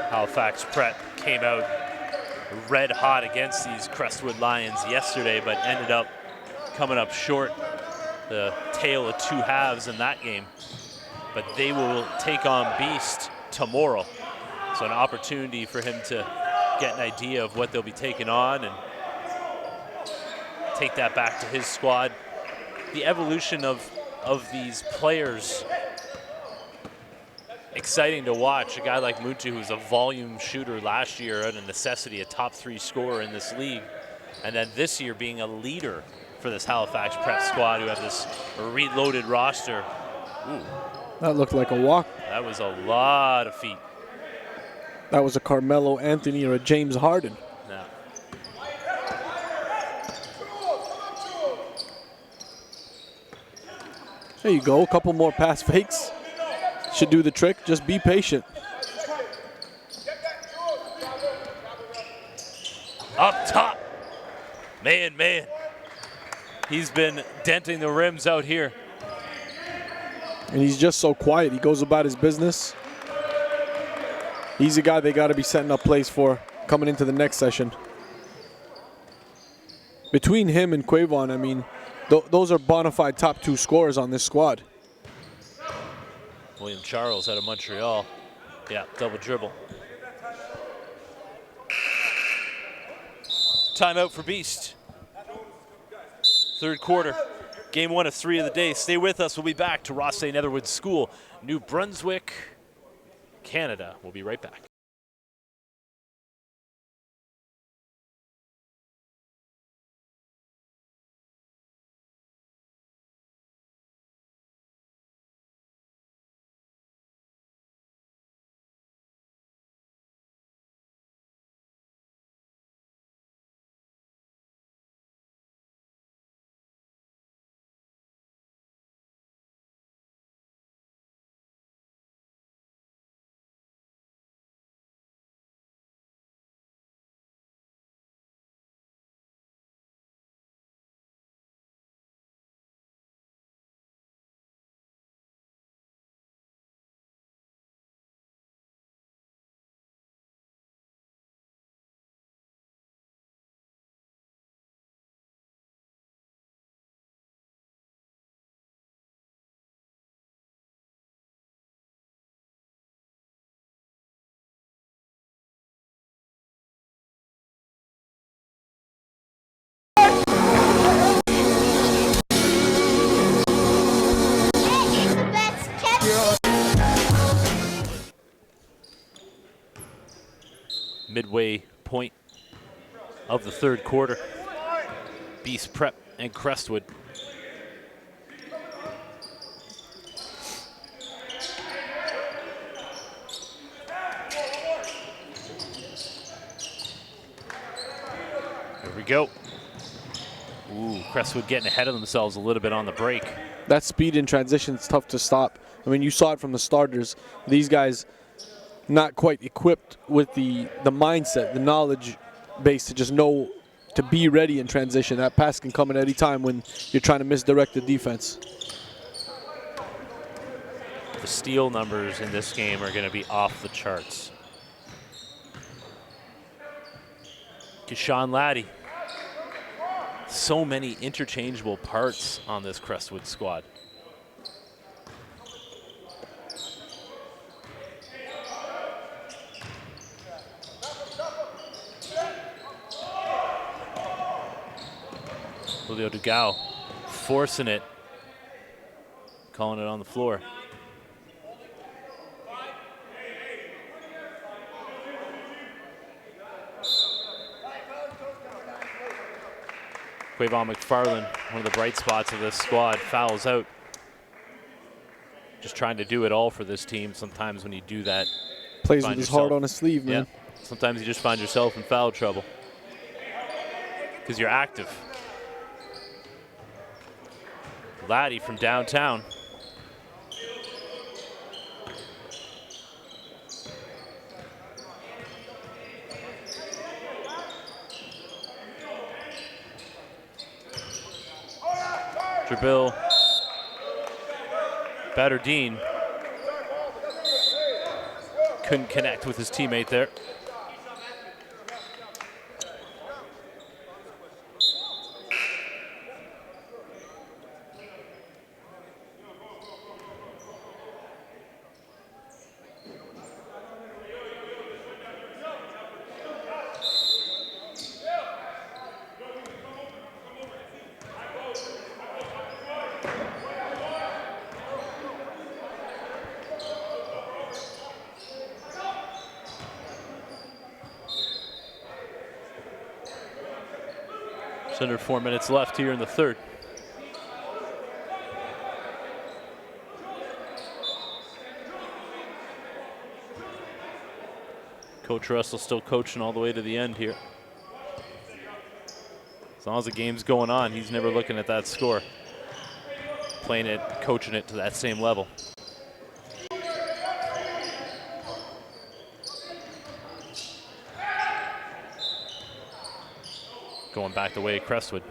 A: Halifax Prep came out red hot against these Crestwood Lions yesterday, but ended up coming up short. The tale of 2 halves in that game. But they will take on B.E.A.S.T tomorrow. So an opportunity for him to get an idea of what they'll be taking on and take that back to his squad. The evolution of these players exciting to watch. A guy like Muntu, who's a volume shooter last year, and a necessity, a top 3 scorer in this league. And then this year being a leader for this Halifax Prep squad, who have this reloaded roster. Ooh.
B: That looked like a walk.
A: That was a lot of feet.
B: That was a Carmelo Anthony or a James Harden.
A: Yeah.
B: There you go, a couple more pass fakes. Should do the trick, just be patient.
A: Up top. Man. He's been denting the rims out here.
B: And he's just so quiet. He goes about his business. He's a guy they got to be setting up plays for coming into the next session. Between him and Quavon, I mean, those are bona fide top 2 scorers on this squad.
A: William Charles out of Montreal. Yeah, double dribble. Timeout for Beast. Third quarter. Game 1 of 3 of the day. Stay with us. We'll be back to Ross A. Netherwood School, New Brunswick, Canada. We'll be right back. Midway point of the third quarter. Beast Prep and Crestwood. Here we go. Ooh, Crestwood getting ahead of themselves a little bit on the break.
B: That speed in transition is tough to stop. I mean, you saw it from the starters. These guys not quite equipped with the mindset, the knowledge base to just know to be ready in transition. That pass can come at any time when you're trying to misdirect the defense.
A: The steal numbers in this game are going to be off the charts. Keshawn Laddie. So many interchangeable parts on this Crestwood squad. Julio Dugao forcing it, calling it on the floor. Quavon McFarland, one of the bright spots of this squad, fouls out. Just trying to do it all for this team. Sometimes when you do that,
B: plays with his heart on his sleeve, man.
A: Yeah. Sometimes you just find yourself in foul trouble because you're active. Laddie from downtown. Jabil Batterdine couldn't connect with his teammate there. Just under 4 minutes left here in the third. Coach Russell still coaching all the way to the end here. As long as the game's going on, he's never looking at that score. Playing it, coaching it to that same level. Going back the way of Crestwood.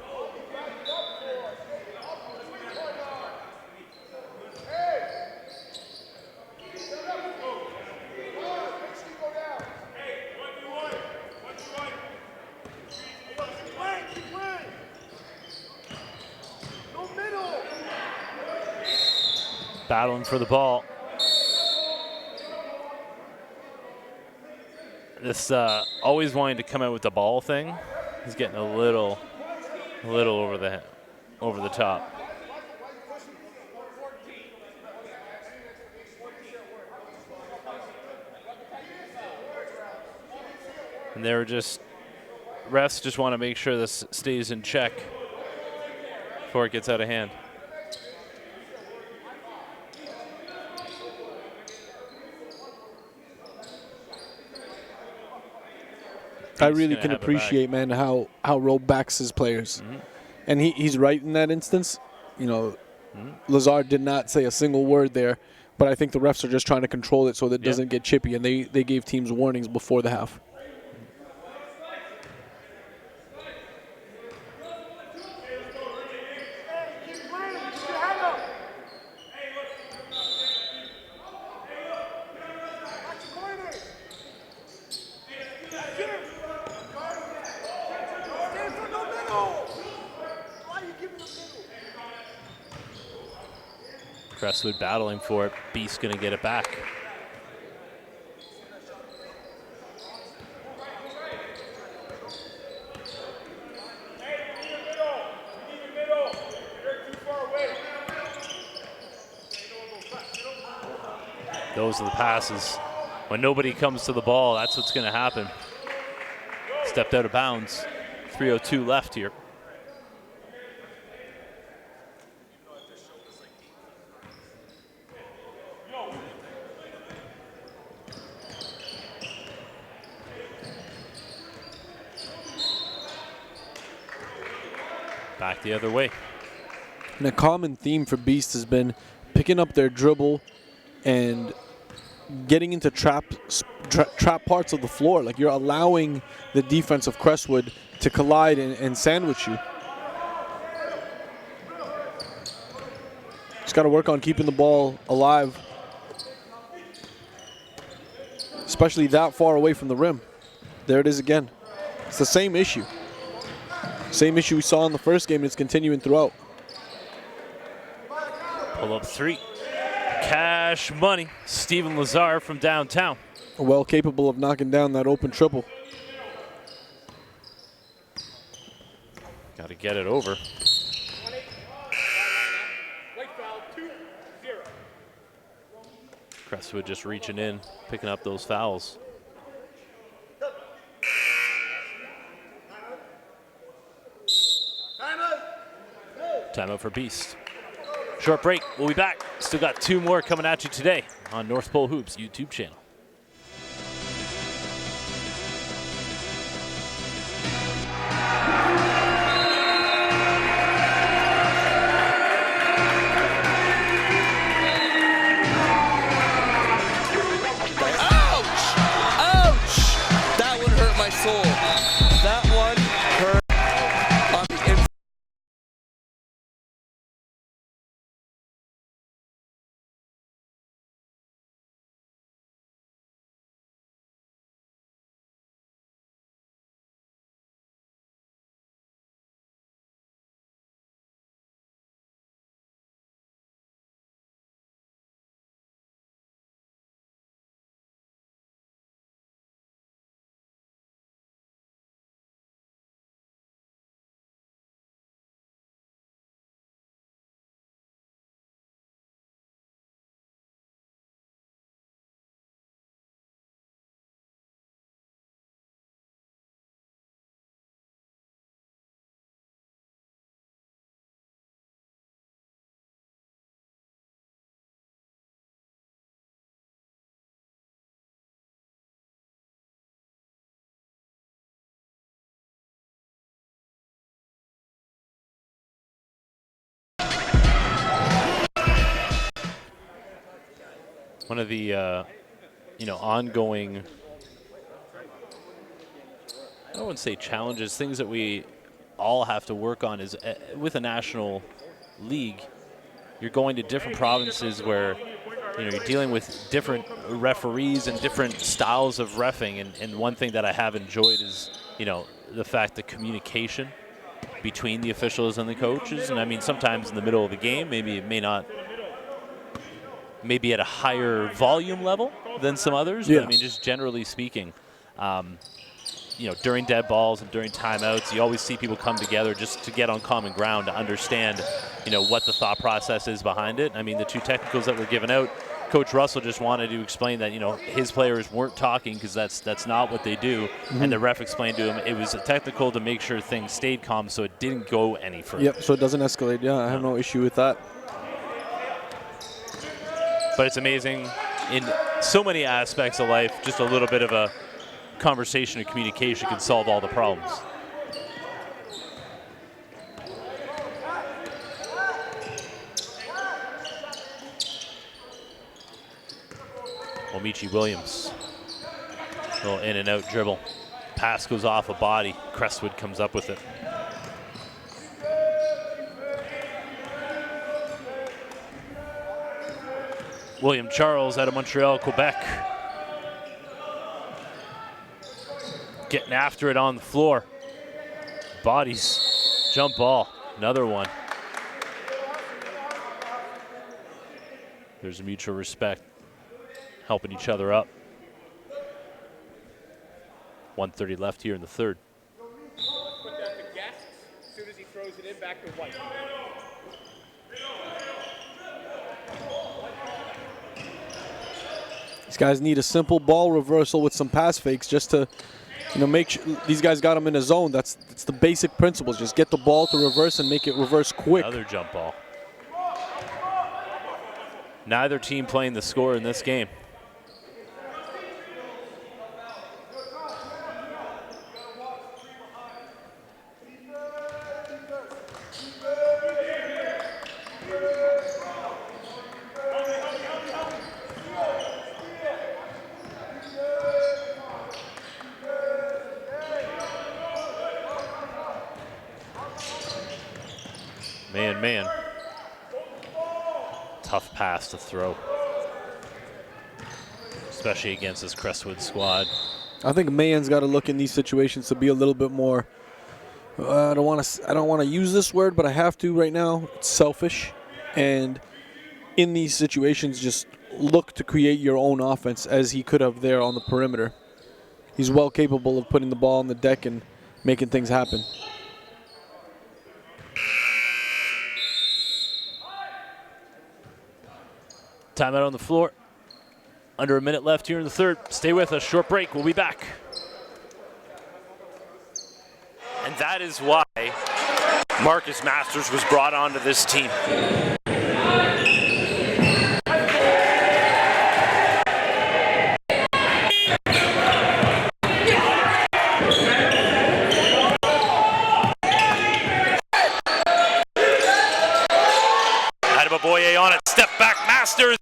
A: Battling for the ball. This always wanting to come out with the ball thing. He's getting a little over the top. And they're just, refs just want to make sure this stays in check before it gets out of hand.
B: I really can appreciate, man, how Roe backs his players.
A: Mm-hmm.
B: And he's right in that instance. You know, Lazard did not say a single word there, but I think the refs are just trying to control it so that it doesn't get chippy, and they gave teams warnings before the half.
A: Crestwood battling for it. B.E.A.S.T going to get it back. Those are the passes. When nobody comes to the ball, that's what's going to happen. Stepped out of bounds. 3:02 left here. Back the other way.
B: And a common theme for B.E.A.S.T has been picking up their dribble and getting into trap parts of the floor. Like, you're allowing the defense of Crestwood to collide and sandwich you. Just got to work on keeping the ball alive, especially that far away from the rim. There it is again. It's the same issue. Same issue we saw in the first game, and it's continuing throughout.
A: Pull up three. Cash money. Steven Lazar from downtown.
B: Well capable of knocking down that open triple.
A: Got to get it over. Crestwood just reaching in, picking up those fouls. Timeout for B.E.A.S.T. Short break. We'll be back. Still got two more coming at you today on North Pole Hoops YouTube channel. One of the ongoing, I wouldn't say challenges, things that we all have to work on is with a national league, you're going to different provinces where you're dealing with different referees and different styles of reffing, and one thing that I have enjoyed is the fact that communication between the officials and the coaches. And I mean, sometimes in the middle of the game, maybe it may not, maybe at a higher volume level than some others, but I mean, just generally speaking, during dead balls and during timeouts, you always see people come together just to get on common ground to understand, what the thought process is behind it. I mean, the 2 technicals that were given out, Coach Russell just wanted to explain that, his players weren't talking because that's not what they do. And the ref explained to him it was a technical to make sure things stayed calm so it didn't go any further.
B: Yep, so it doesn't escalate. Yeah, I have no issue with that.
A: But it's amazing in so many aspects of life, just a little bit of a conversation and communication can solve all the problems. Michi Williams, little in and out dribble. Pass goes off a body. Crestwood comes up with it. William Charles out of Montreal, Quebec. Getting after it on the floor. Bodies, jump ball, another one. There's mutual respect, helping each other up. 1:30 left here in the third.
O: Put that to Guest as soon as he throws it in back to White.
B: These guys need a simple ball reversal with some pass fakes just to, make sure these guys got them in a zone. It's the basic principles. Just get the ball to reverse and make it reverse quick.
A: Another jump ball. Neither team playing the score in this game. Man. Tough pass to throw, especially against this Crestwood squad.
B: I think Mahan's got to look in these situations to be a little bit more. I don't want to use this word, but I have to right now. It's selfish, and in these situations, just look to create your own offense as he could have there on the perimeter. He's well capable of putting the ball on the deck and making things happen.
A: Timeout on the floor. Under a minute left here in the third. Stay with us. Short break. We'll be back. And that is why Marcus Masters was brought onto this team. Boye on it, step back, Masters.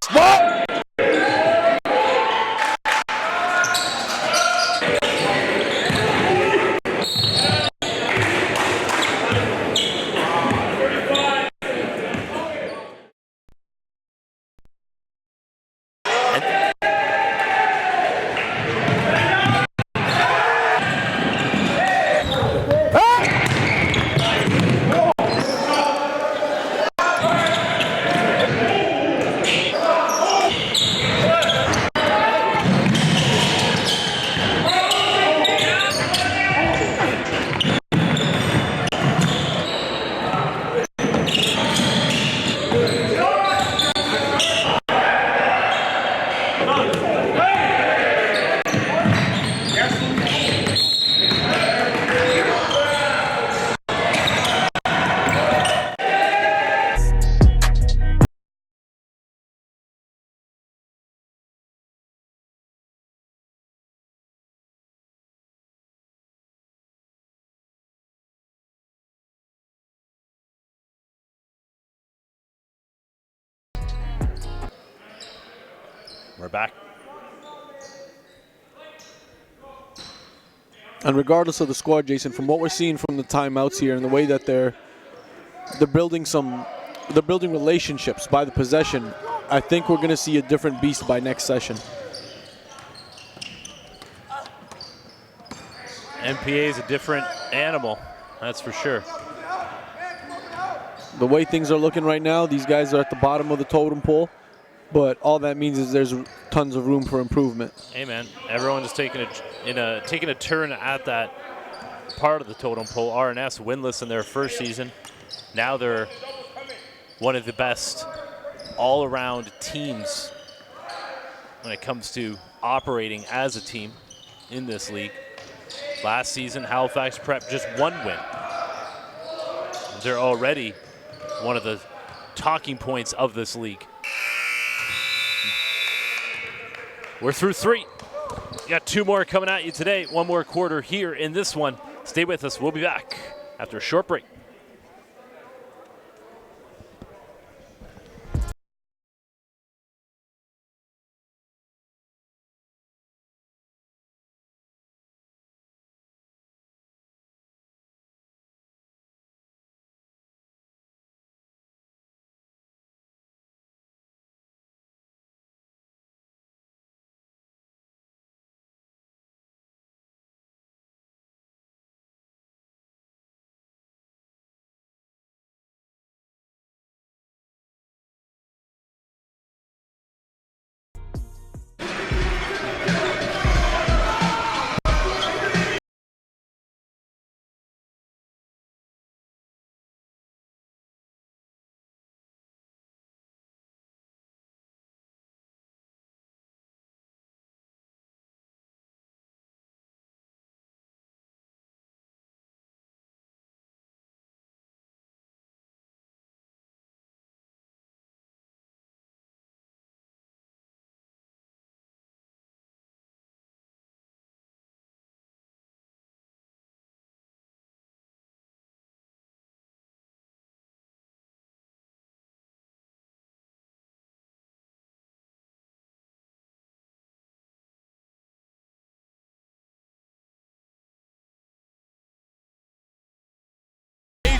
A: We're back.
B: And regardless of the squad, Jason, from what we're seeing from the timeouts here and the way that they're building relationships by the possession, I think we're going to see a different beast by next session.
A: NPA is a different animal, that's for sure.
B: The way things are looking right now, these guys are at the bottom of the totem pole, but all that means is there's tons of room for improvement.
A: Hey man, everyone is taking a turn at that part of the totem pole. RNS winless in their first season. Now they're one of the best all-around teams when it comes to operating as a team in this league. Last season, Halifax Prep just 1 win. They're already one of the talking points of this league. We're through 3. We got 2 more coming at you today. 1 more quarter here in this one. Stay with us. We'll be back after a short break.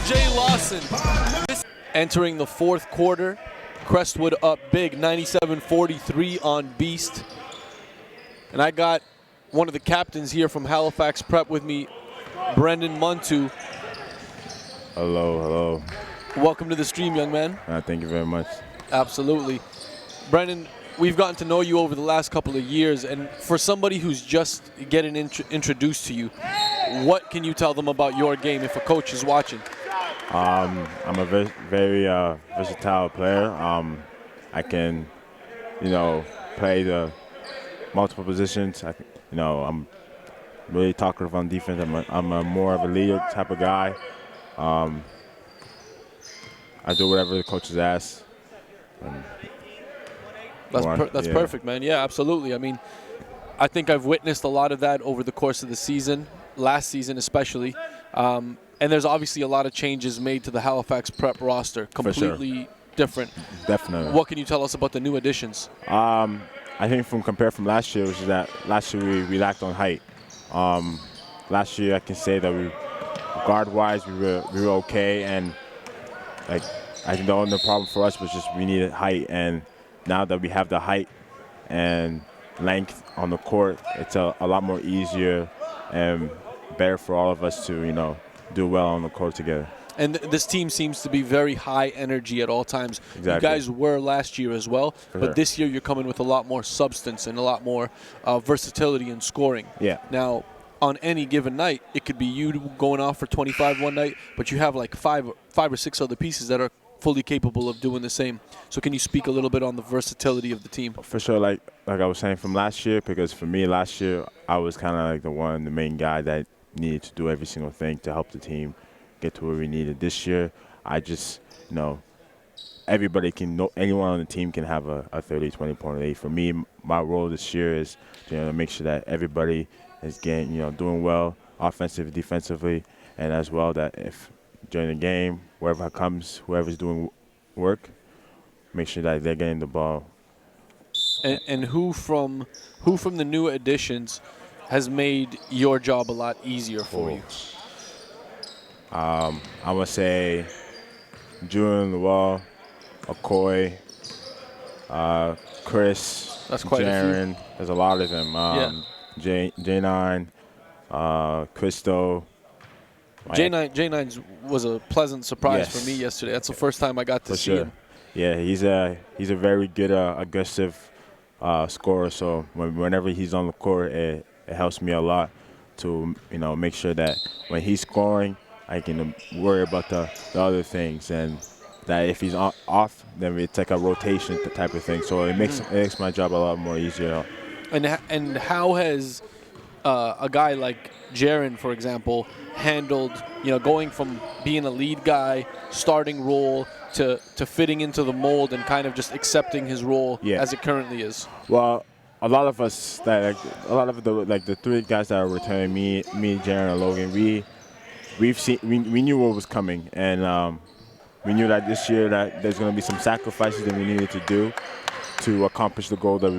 B: AJ Lawson entering the fourth quarter. Crestwood up big, 97-43 on B.E.A.S.T. And I got one of the captains here from Halifax Prep with me, Brendan Muntu.
R: Hello, hello.
B: Welcome to the stream, young man.
R: Thank you very much.
B: Absolutely. Brendan, we've gotten to know you over the last couple of years, and for somebody who's just getting introduced to you, what can you tell them about your game if a coach is watching?
R: I'm a very versatile player. I can, play the multiple positions. I'm really talkative on defense. I'm a more of a leader type of guy. I do whatever the coaches ask.
B: That's perfect, man. Yeah, absolutely. I mean, I think I've witnessed a lot of that over the course of the season, last season especially. And there's obviously a lot of changes made to the Halifax Prep roster, completely different.
R: Definitely.
B: What can you tell us about the new additions?
R: I think compared from last year, which is that last year we lacked on height. Last year I can say that guard-wise we were okay, and I think the only problem for us was just we needed height, and now that we have the height and length on the court, it's a lot more easier and better for all of us to do well on the court together.
B: And this team seems to be very high energy at all times.
R: Exactly.
B: You guys were last year as well,
R: For
B: but
R: sure.
B: this year you're coming with a lot more substance and a lot more versatility in scoring.
R: Yeah.
B: Now, on any given night, it could be you going off for 25 one night, but you have like five or six other pieces that are fully capable of doing the same. So can you speak a little bit on the versatility of the team?
R: For sure, like I was saying from last year, because for me last year I was kind of like the main guy that needed to do every single thing to help the team get to where we needed. This year, I just, everybody anyone on the team can have a 30, 20-point lead. For me, my role this year is to make sure that everybody is getting, doing well, offensively, defensively, and as well that if during the game, wherever whoever's doing work, make sure that they're getting the ball
B: And who from the new additions has made your job a lot easier for you?
R: I'm going to say Julian Lawal, Okoye, Chris,
B: That's quite a few.
R: Jaron. There's a lot of them. J9, Christo.
B: J9 was a pleasant surprise for me yesterday. That's the first time I got to see him.
R: Yeah, he's a very good aggressive scorer. So whenever he's on the court, it helps me a lot to make sure that when he's scoring, I can worry about the other things, and that if he's off, then it's like a rotation type of thing. So it makes my job a lot more easier.
B: And how has a guy like Jaron, for example, handled going from being a lead guy, starting role, to fitting into the mold and kind of just accepting his role as it currently is?
R: Well, a lot of us, the three guys that are returning, me, Jaron, and Logan, we knew what was coming, and we knew that this year that there's going to be some sacrifices that we needed to do to accomplish the goal that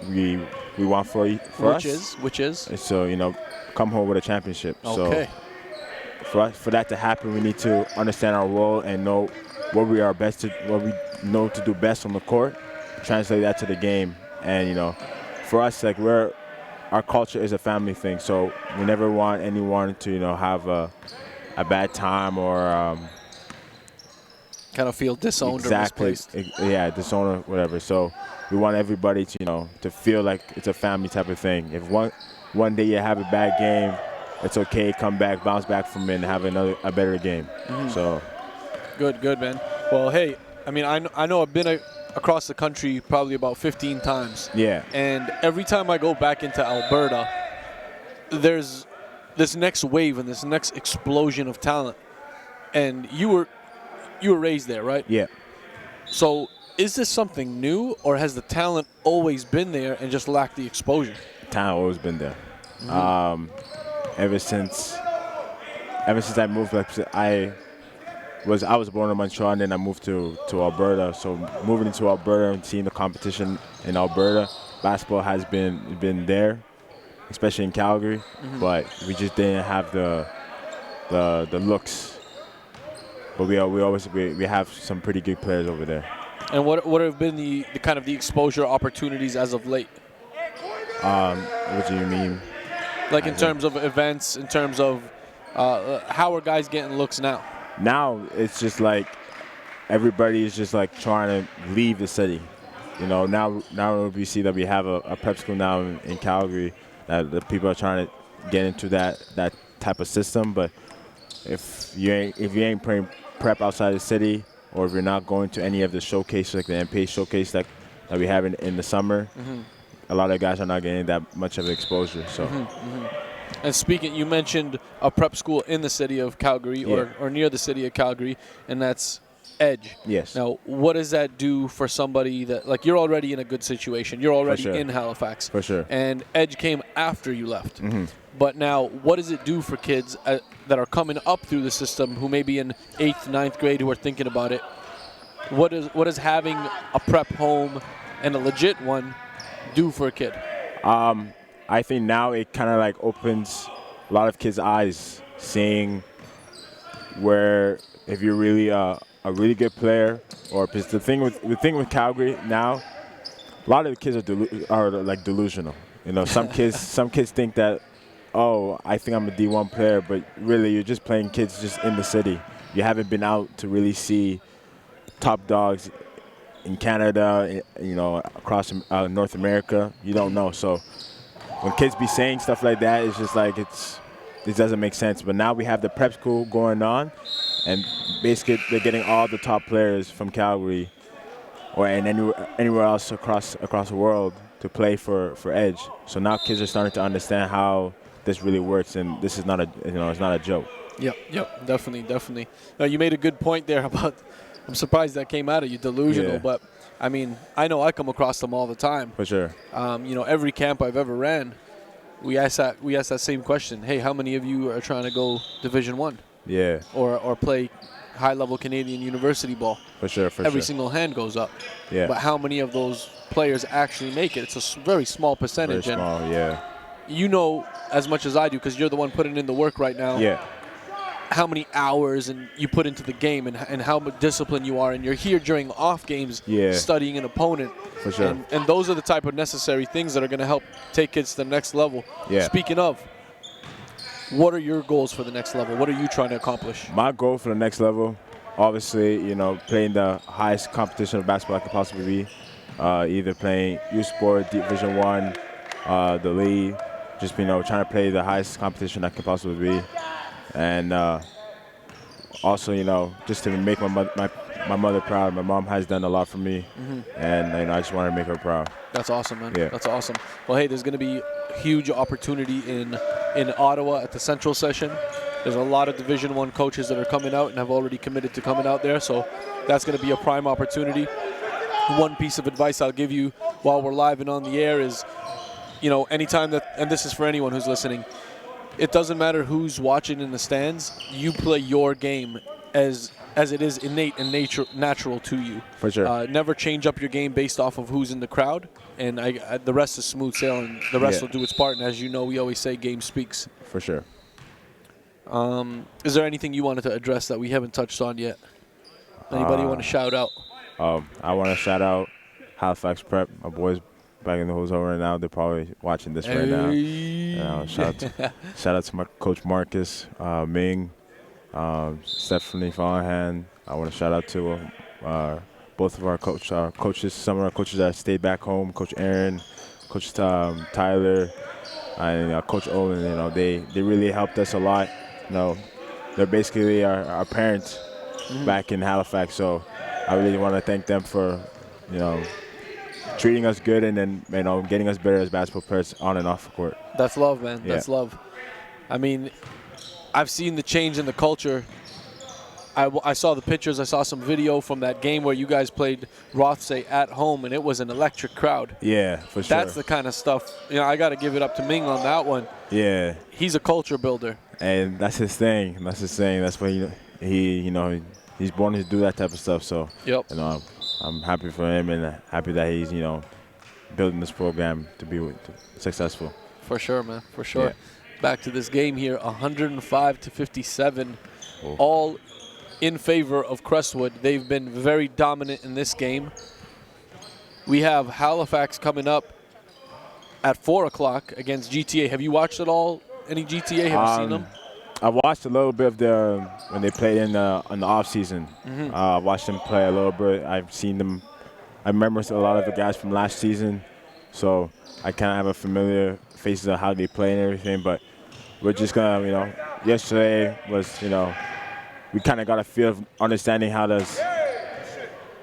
R: we want for us.
B: Which is?
R: And so, come home with a championship.
B: Okay.
R: So for that to happen, we need to understand our role and know what we know to do best on the court, translate that to the game. And, for us, our culture is a family thing. So we never want anyone to, have a bad time or
B: kind of feel disowned or misplaced.
R: Yeah, disowned or whatever. So we want everybody to, to feel like it's a family type of thing. If one day you have a bad game, it's okay. Come back, bounce back from it, and have a better game. So
B: good, man. Well, hey, I mean, I know I've been across the country probably about 15 times.
R: Yeah.
B: And every time I go back into Alberta, there's this next wave and this next explosion of talent. And you were raised there, right?
R: Yeah.
B: So is this something new, or has the talent always been there and just lacked the exposure?
R: Talent always been there. Ever since I moved, I was born in Montreal, and then I moved to Alberta. So moving into Alberta and seeing the competition in Alberta, basketball has been there, especially in Calgary. But we just didn't have the looks. But we have some pretty good players over there.
B: And what have been the kind of the exposure opportunities as of late?
R: What do you mean?
B: Like in terms of events, in terms of how are guys getting looks now?
R: Now it's just like everybody is just like trying to leave the city. Now we see that we have a prep school now in Calgary that the people are trying to get into that type of system. But if you ain't playing prep outside the city, or if you're not going to any of the showcases like the NPA showcase that we have in the summer, a lot of guys are not getting that much of exposure. So.
B: And speaking, you mentioned a prep school in the city of Calgary or near the city of Calgary, and that's Edge.
R: Yes.
B: Now, what does that do for somebody that, like, you're already in a good situation. You're already in Halifax.
R: For sure.
B: And Edge came after you left. But now, what does it do for kids that are coming up through the system who may be in 8th, 9th grade who are thinking about it? What is having a prep home and a legit one do for a kid?
R: I think now it kind of like opens a lot of kids' eyes, seeing where if you're really a really good player, or because the thing with Calgary now, a lot of the kids are like delusional. Some kids think that, oh, I think I'm a D1 player, but really you're just playing kids just in the city. You haven't been out to really see top dogs in Canada, across North America. You don't know. So when kids be saying stuff like that, it's just like it doesn't make sense. But now we have the prep school going on, and basically they're getting all the top players from Calgary and anywhere else across the world to play for Edge. So now kids are starting to understand how this really works, and this is not it's not a joke.
B: Yep, definitely. You made a good point there about. I'm surprised that came out of you, delusional, but I mean, I know I come across them all the time.
R: For sure.
B: Every camp I've ever ran, we ask that same question. Hey, how many of you are trying to go Division I?
R: Yeah.
B: Or play high-level Canadian university ball.
R: For sure, for
B: Every
R: sure.
B: single hand goes up.
R: Yeah.
B: But how many of those players actually make it? It's a very small percentage.
R: Very small, yeah.
B: You know as much as I do because you're the one putting in the work right now.
R: Yeah.
B: How many hours and you put into the game and how much discipline you are. And you're here during off games studying an opponent.
R: For sure.
B: And those are the type of necessary things that are going to help take kids to the next level.
R: Yeah.
B: Speaking of, what are your goals for the next level? What are you trying to accomplish?
R: My goal for the next level, obviously, playing the highest competition of basketball I could possibly be. Either playing youth sport, Division I, the league, just trying to play the highest competition I could possibly be, and also just to make my mother proud. My mom has done a lot for me, and I just want to make her proud.
B: That's awesome, man.
R: Yeah.
B: That's awesome. Well, hey, there's going to be huge opportunity in Ottawa at the Central session. There's a lot of Division I coaches that are coming out and have already committed to coming out there, so that's going to be a prime opportunity. One piece of advice I'll give you while we're live and on the air is, anytime that, and this is for anyone who's listening, it doesn't matter who's watching in the stands. You play your game as it is innate and natural to you.
R: For sure.
B: Never change up your game based off of who's in the crowd, and the rest is smooth sailing. The rest will do its part, and as you know, we always say game speaks.
R: For sure.
B: Is there anything you wanted to address that we haven't touched on yet? Anybody want to shout out?
R: I want to shout out Halifax Prep. My boys back in the hotel right now. They're probably watching this right now. Shout out to my coach Marcus, Ming, Stephanie Fallahan. I want to shout out to both of our coaches. Some of our coaches that stayed back home. Coach Aaron, Coach Tyler, and Coach Olin. They really helped us a lot. They're basically our parents back in Halifax. So I really want to thank them for, treating us good and then, getting us better as basketball players on and off the court.
B: That's love, man.
R: Yeah.
B: That's love. I mean, I've seen the change in the culture. I saw the pictures. I saw some video from that game where you guys played Rothsay at home, and it was an electric crowd.
R: Yeah, for sure.
B: That's the kind of stuff. I got to give it up to Ming on that one.
R: Yeah.
B: He's a culture builder.
R: And that's his thing. That's what he's born to do that type of stuff. So, I'm happy for him and happy that he's, building this program to be successful.
B: For sure, man. For sure.
R: Yeah.
B: Back to this game here, 105-57, all in favor of Crestwood. They've been very dominant in this game. We have Halifax coming up at 4 o'clock against GTA. Have you watched it all? Any GTA? Have you seen them?
R: I watched a little bit of when they played in the off season. I watched them play a little bit. I've seen them. I remember a lot of the guys from last season, so I kind of have a familiar faces of how they play and everything. But we're just gonna, yesterday was, we kind of got a feel of understanding how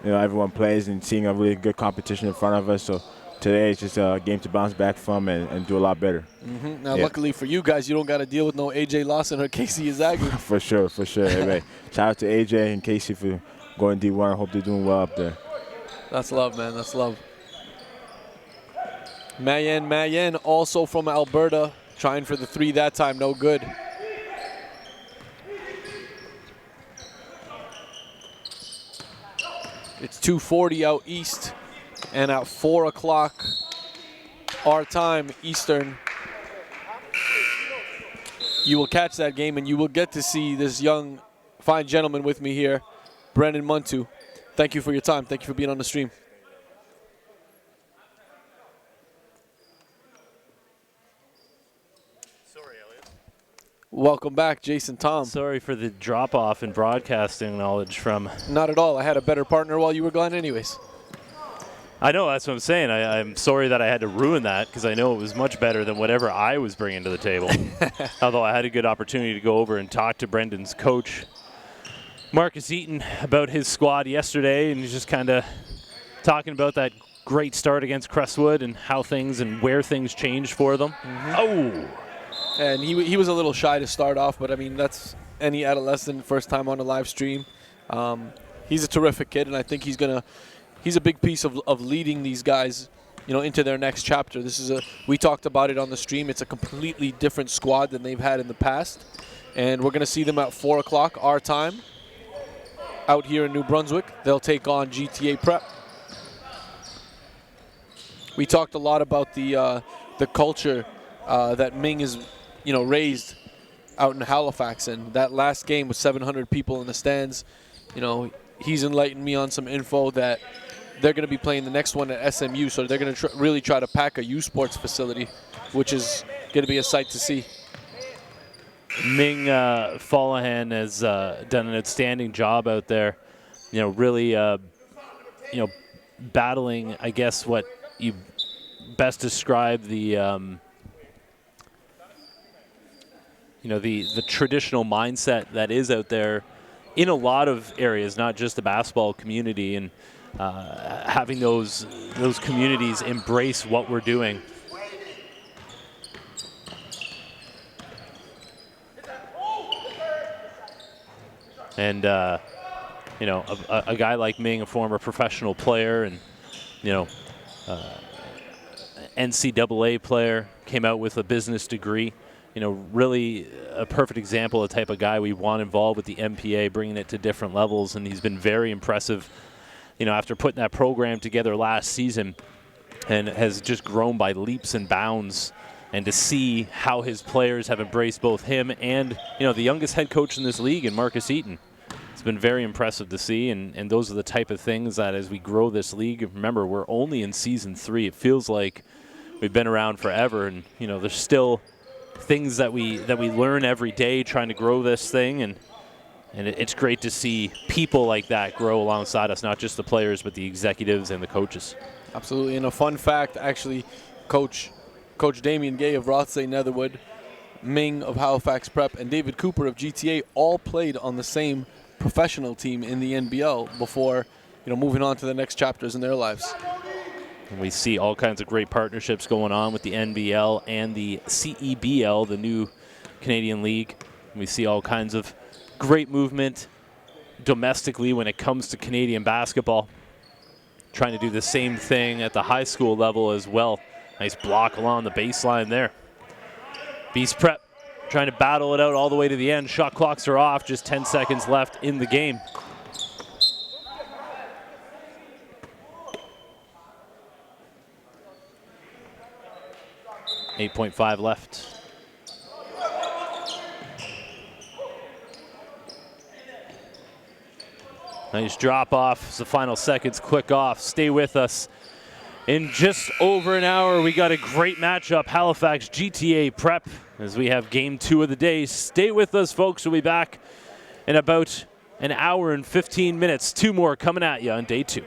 R: everyone plays and seeing a really good competition in front of us. So today it's just a game to bounce back from and do a lot better.
B: Now, luckily for you guys, you don't got to deal with no AJ Lawson or Casey Izagu.
R: For sure. Hey, man. Shout out to AJ and Casey for going D1. I hope they're doing well up there.
B: That's love, man. That's love. Mayen also from Alberta, trying for the three that time, no good. It's 2:40 out east, and at 4 o'clock our time, Eastern, you will catch that game and you will get to see this young, fine gentleman with me here, Brendan Muntu. Thank you for your time. Thank you for being on the stream. Welcome back, Jason Tom.
A: Sorry for the drop-off in broadcasting knowledge from...
B: Not at all. I had a better partner while you were gone anyways.
A: I know, that's what I'm saying. I'm sorry that I had to ruin that because I know it was much better than whatever I was bringing to the table. Although I had a good opportunity to go over and talk to Brendan's coach, Marcus Eaton, about his squad yesterday, and he's just kind of talking about that great start against Crestwood and how things and where things changed for them. Oh!
B: And he was a little shy to start off, but I mean, that's any adolescent first time on a live stream. He's a terrific kid, and I think he's a big piece of leading these guys, into their next chapter. We talked about it on the stream. It's a completely different squad than they've had in the past, and we're gonna see them at 4 o'clock our time. out here in New Brunswick. They'll take on GTA Prep. We talked a lot about the culture that Ming is, raised out in Halifax, and that last game with 700 people in the stands. He's enlightened me on some info that they're going to be playing the next one at SMU, so they're going to really try to pack a U Sports facility, which is going to be a sight to see.
A: Ming Fallahan has done an outstanding job out there, really, battling, I guess, what you best describe the, the traditional mindset that is out there in a lot of areas, not just the basketball community, and having those communities embrace what we're doing. And, a guy like Ming, a former professional player and, NCAA player, came out with a business degree. Really a perfect example of the type of guy we want involved with the NPA, bringing it to different levels. And he's been very impressive, after putting that program together last season, and has just grown by leaps and bounds. And to see how his players have embraced both him and, the youngest head coach in this league, in Marcus Eaton. It's been very impressive to see, and those are the type of things that as we grow this league, remember, we're only in season 3. It feels like we've been around forever, and, there's still things that we learn every day trying to grow this thing, and it's great to see people like that grow alongside us, not just the players, but the executives and the coaches.
B: Absolutely, and a fun fact, actually, Coach Damian Gay of Rothsay Netherwood, Ming of Halifax Prep, and David Cooper of GTA all played on the same professional team in the NBL before, moving on to the next chapters in their lives.
A: And we see all kinds of great partnerships going on with the NBL and the CEBL, the new Canadian League. We see all kinds of great movement domestically when it comes to Canadian basketball. Trying to do the same thing at the high school level as well. Nice block along the baseline there. B.E.A.S.T Prep trying to battle it out all the way to the end. Shot clocks are off, just 10 seconds left in the game. .5 left. Nice drop off as the final seconds click off. Stay with us. In just over an hour, we got a great matchup. Halifax GTA Prep as we have game 2 of the day. Stay with us, folks. We'll be back in about an hour and 15 minutes. 2 more coming at you on day 2.